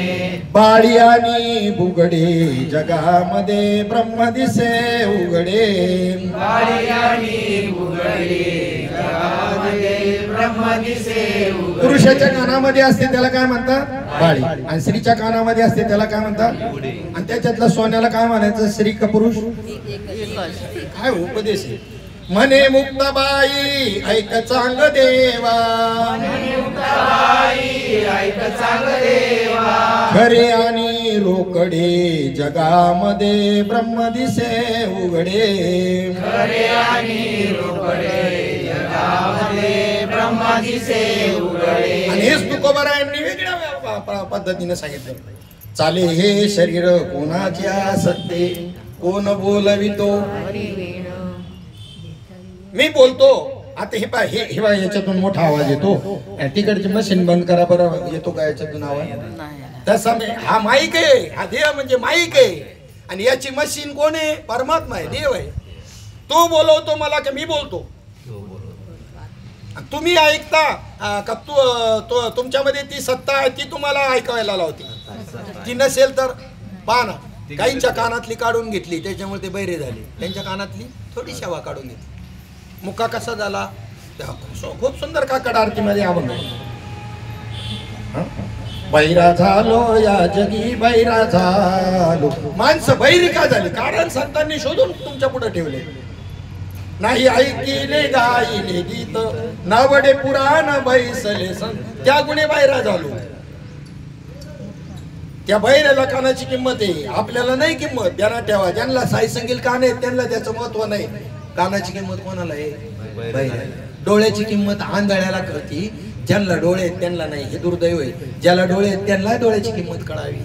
बाळी आणि बुगडे जगामध्ये, ब्रह्मदिसे उघडे. बाळी आणि बुगडे जगामध्ये, ब्रह्मदिसे उघडे. पुरुषाच्या कानामध्ये असते त्याला काय म्हणतात? बाळी. आणि स्त्रीच्या कानामध्ये असते त्याला काय म्हणतात? आणि त्याच्यातल्या सोन्याला काय म्हणायचं? स्त्री का पुरुष? काय उपदेश आहे. म्हणे मुक्ताबाई ऐक चांग देवा, ऐक चांग देवा. खरे आणि रोकडे जगामध्ये, ब्रह्मदिसे उघडे. खरे आणि रोकडे जगामध्ये, ब्रह्मदिसे उघडे. आणि हेच तुकोबारायांनी वेगळ्या पद्धतीने सांगितलं. चाले हे शरीर कोणाच्या सत्ते, कोण बोलवितो. मी बोलतो आता हे पाय, हे बघा याच्यातून मोठा आवाज येतो. तिकडची मशीन बंद करा बरं, येतो का याच्यातून आवाज? तसा हा माईक आहे, हा देव म्हणजे माईक आहे. आणि याची मशीन कोण आहे? परमात्मा आहे, देव आहे. तो बोलवतो मला की मी बोलतो? तुम्ही ऐकता का तुमच्यामध्ये ती सत्ता आहे ती तुम्हाला ऐकायला लावते. ती नसेल तर पहा ना, काहींच्या कानातली काढून घेतली त्याच्यामुळे ते बहिरे झाले, त्यांच्या कानातली थोडी शेवा काढून घेतली. मुका कसा झाला? खूप सुंदर काकड आरतीमध्ये अभंग आहे. बैरा झालो या जगी बैरा झालो. माणसं बैरी का झाली? कारण संतांनी शोधून तुमच्या पुढे ठेवले. नाही ऐकिले गायले गीत नावडे पुराण बैसले संत, त्या गुणे बैरा झालो. त्या बैराला कानाची किंमत आहे, आपल्याला नाही किंमत. त्यांना ठेवा, ज्यांना साई संगील कान आहेत त्यांना त्याचं महत्व नाही. कानाची किंमत कोणाला आहे? बैराला. डोळ्याची किंमत आंधळ्याला कळती, ज्यांना डोळे आहेत त्यांना नाही. हे दुर्दैव आहे. ज्याला डोळे आहेत त्यांना डोळ्याची किंमत कळावी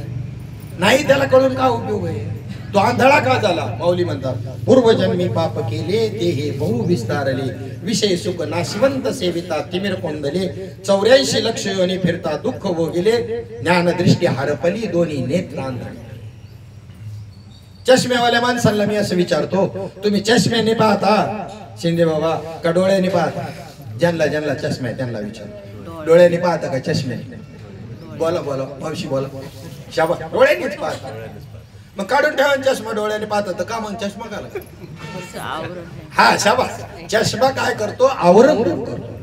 नाही, त्याला कळून का उपयोग आहे? तो आंधळा का झाला? माऊली म्हणतात, पूर्वजन्मी पाप केले ते हे बहु विस्तारले, विषय सुख नाशिवंत सेविता तिमिर कोंदले, 84 लक्ष योनी फिरता दुःख भोगिले, ज्ञान दृष्टी हरपली दोन्ही नेत्रांधळे. चष्मेवाल्या माणसांना मी असं विचारतो, तुम्ही चष्म्याने पाहता शिंदे बाबा का डोळ्याने पाहता? ज्यांना ज्यांना चष्मा आहे त्यांना विचारतो, डोळ्याने पाहता का चष्म्याने? बोला बोला मावशी बोला. शाबा, डोळ्यानेच पाहता. मग काढून ठेवा चष्मा. डोळ्याने पाहता तर का मग चष्मा घाला? हा शाबा. चष्मा काय करतो? आवरण दूर करतो.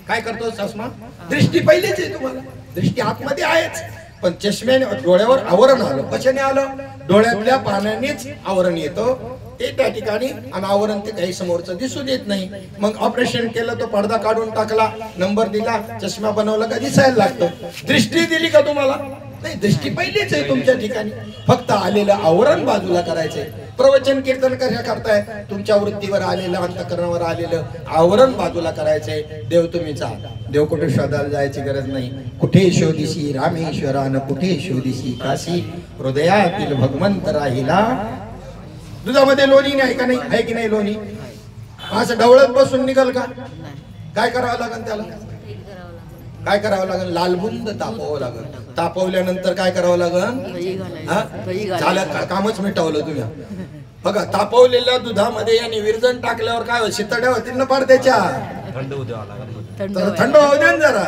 काय करतो चष्मा? दृष्टी पहिलीच आहे तुम्हाला, दृष्टी आतमध्ये आहेच, पण चष्म्याने डोळ्यावर आवरण आलं. कशाने आलं? डोळ्यातल्या पाण्यानेच आवरण येतं ते त्या ठिकाणी, आणि आवरण ते काही समोरचं दिसू देत नाही. मग ऑपरेशन केलं, तो पडदा काढून टाकला, नंबर दिला, चष्मा बनवला का दिसायला लागतं. दृष्टी दिली का तुम्हाला? नाही, दृष्टी पहिलीच आहे तुमच्या ठिकाणी, फक्त आलेलं आवरण बाजूला करायचंय. प्रवचन कीर्तन कशा करताय? तुमच्या वृत्तीवर आलेलं, अंतकरणावर आलेलं आवरण बाजूला करायचंय. देव तुम्हीच आहात. देव कुठे शोधायला जायची गरज नाही. कुठे शोधिसी रामेश्वरान, कुठे शोधिसी काशी, हृदयातील भगवंत राहिला. दुधामध्ये लोणी नाही का? नाही आहे की नाही लोणी? असं ढवळत बसून निघल का? काय करावं लागेल त्याला? काय करावं लागेल? लालबुंद तापवावं लागेल. तापवल्यानंतर काय करावं लागेल? झालं, कामच मिटवलं तुम्ही. बघा, तापवलेल्या दुधामध्ये आणि विरजण टाकल्यावर काय होईल? शितड्या होतील ना पार त्याच्या. थंड होऊ द्या जरा,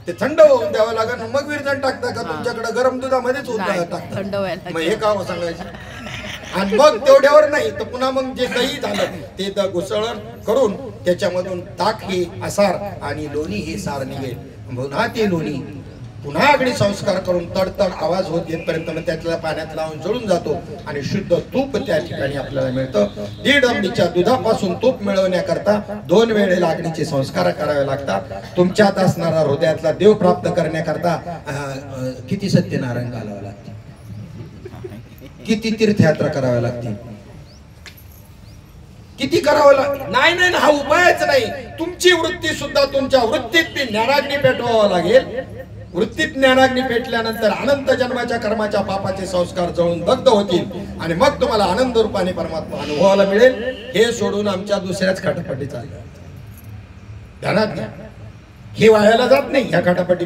ते थंड होऊन द्यावं लागेल, मग विरजण टाकता का? तुमच्याकडे गरम दुधामध्येच टाकता. मग हे काम सांगायचं. आणि मग तेवढ्यावर नाही तर पुन्हा मग जे दही झालं ते घुसळण करून त्याच्यामधून ताक हे आसार आणि लोणी हे सार निघेल. पुन्हा ते लोणी पुन्हा अग्नी संस्कार करून तडतड आवाज होत येतपर्यंत मग त्यातल्या पाण्यात लावून जळून जातो आणि शुद्ध तूप त्या ठिकाणी आपल्याला मिळतं. 1.5 अंबीच्या दुधापासून तूप मिळवण्याकरता 2 वेळेला अग्नीचे संस्कार करावे लागतात. तुमच्यात असणारा हृदयातला देव प्राप्त करण्याकरता किती सत्यनारायण घालावं लागते, किती तीर्थयात्रा कराव्या लागतील, किती करावं लागेल? नाही, हा उपायच नाही. तुमची वृत्ती सुद्धा तुमच्या वृत्तीत ज्ञानाग्नी पेटवावं लागेल. वृत्तीत ज्ञानाग्नी पेटल्यानंतर अनंत जन्माच्या कर्माच्या पापाचे संस्कार जळून दग्ध होतील आणि मग तुम्हाला आनंद रूपाने परमात्मा अनुभवाला मिळेल. हे सोडून आमच्या दुसऱ्याच खाटापट्टी चालल्या. ध्यानात घ्या, हे वायाला जात नाही. ह्या खाटापट्टी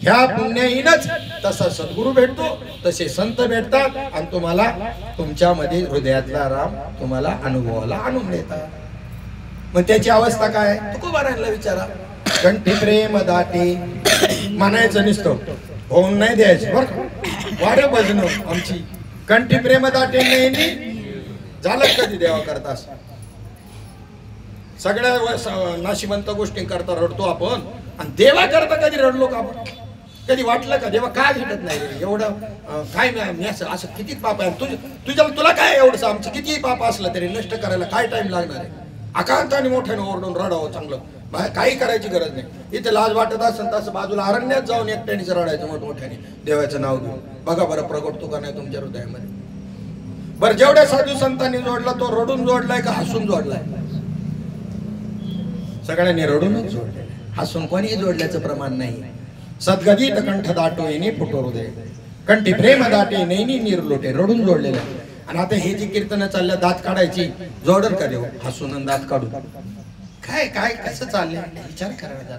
ह्या पुण्याहीनच तसा सद्गुरू भेटतो, तसे संत भेटतात आणि तुम्हाला तुमच्यामध्ये हृदयातला राम तुम्हाला अनुभवाला आणून देतात. मग त्याची अवस्था काय? तुकोबारांना विचारा. कंठी प्रेम दाटे म्हणायचं नुसतं, होऊन नाही द्यायचं बरं का? वाढ भजन आमची कंठी प्रेम दाटे नाही झालं. कधी देवा करता सगळ्या नाशिवंत गोष्टी करता रडतो आपण, आणि देवा करता कधी रडलो का आपण? कधी वाटलं का देवा काय भेटत नाही एवढं? काय मी असं किती पाप आहे तुला काय एवढंच? आमचं किती पाप असलं तरी नष्ट करायला काय टाइम लागणार आहे? आकांताने मोठ्याने ओरडून रडावं चांगलं, काही करायची गरज नाही. इथे लाज वाटत असेल तसं बाजूला अरण्यात जाऊन एकट्यानेच रडायचं मोठमोठ्याने देवाचं नाव घेऊन. बघा बरं प्रगटतो का नाही तुमच्या हृदयामध्ये? बरं, जेवढ्या साधू संतांनी जोडला तो रडून जोडलाय का हसून जोडलाय? सगळ्यांनी रडूनच जोडले, हसून कोणीही जोडल्याचं प्रमाण नाही. सद्गदित कंठ दाटो येणे फुटो हृदय, कंठी प्रेम दाटे नैनी निर्लोटे, रडून जोडलेलं. आणि आता हे जी कीर्तन चालल्या दात काढायची, जोडल का देव? हसून दात काढू? काय काय कसं चाललंय विचार करावा जरा.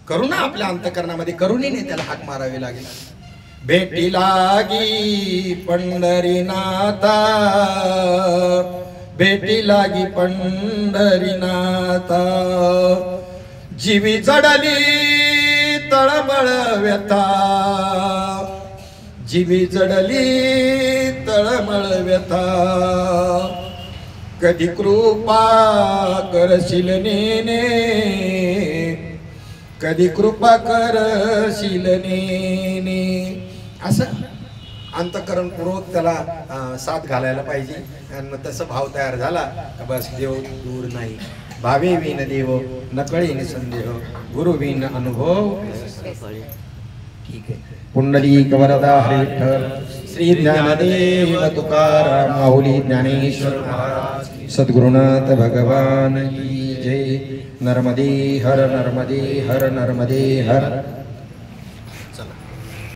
करुणा आपल्या अंतकरणामध्ये करुणेने त्याला हाक मारावी लागेल. भेटी लागी पंढरीनाथा, भेटी लागी पंढरीनाथा जीवी जडली तळमळ व्यथा जीवी जडली तळमळ व्यथा कधी कृपा करशील नेने कधी कृपा करशील नेने असं अंतःकरणपूर्वक त्याला साथ घालायला पाहिजे आणि मग तसं भाव तयार झाला का बस देव दूर नाही भावे विन देव नकळे संदेह गुरु विन अनुभव ठीक आहे पुंडलिक वरदा हरी विठ्ठल श्री ज्ञानदेव तुकाराम माऊली ज्ञानेश्वर महाराज सद्गुरुनाथ भगवान की जय नर्मदे हर नर्मदे हर नर्मदे हर चला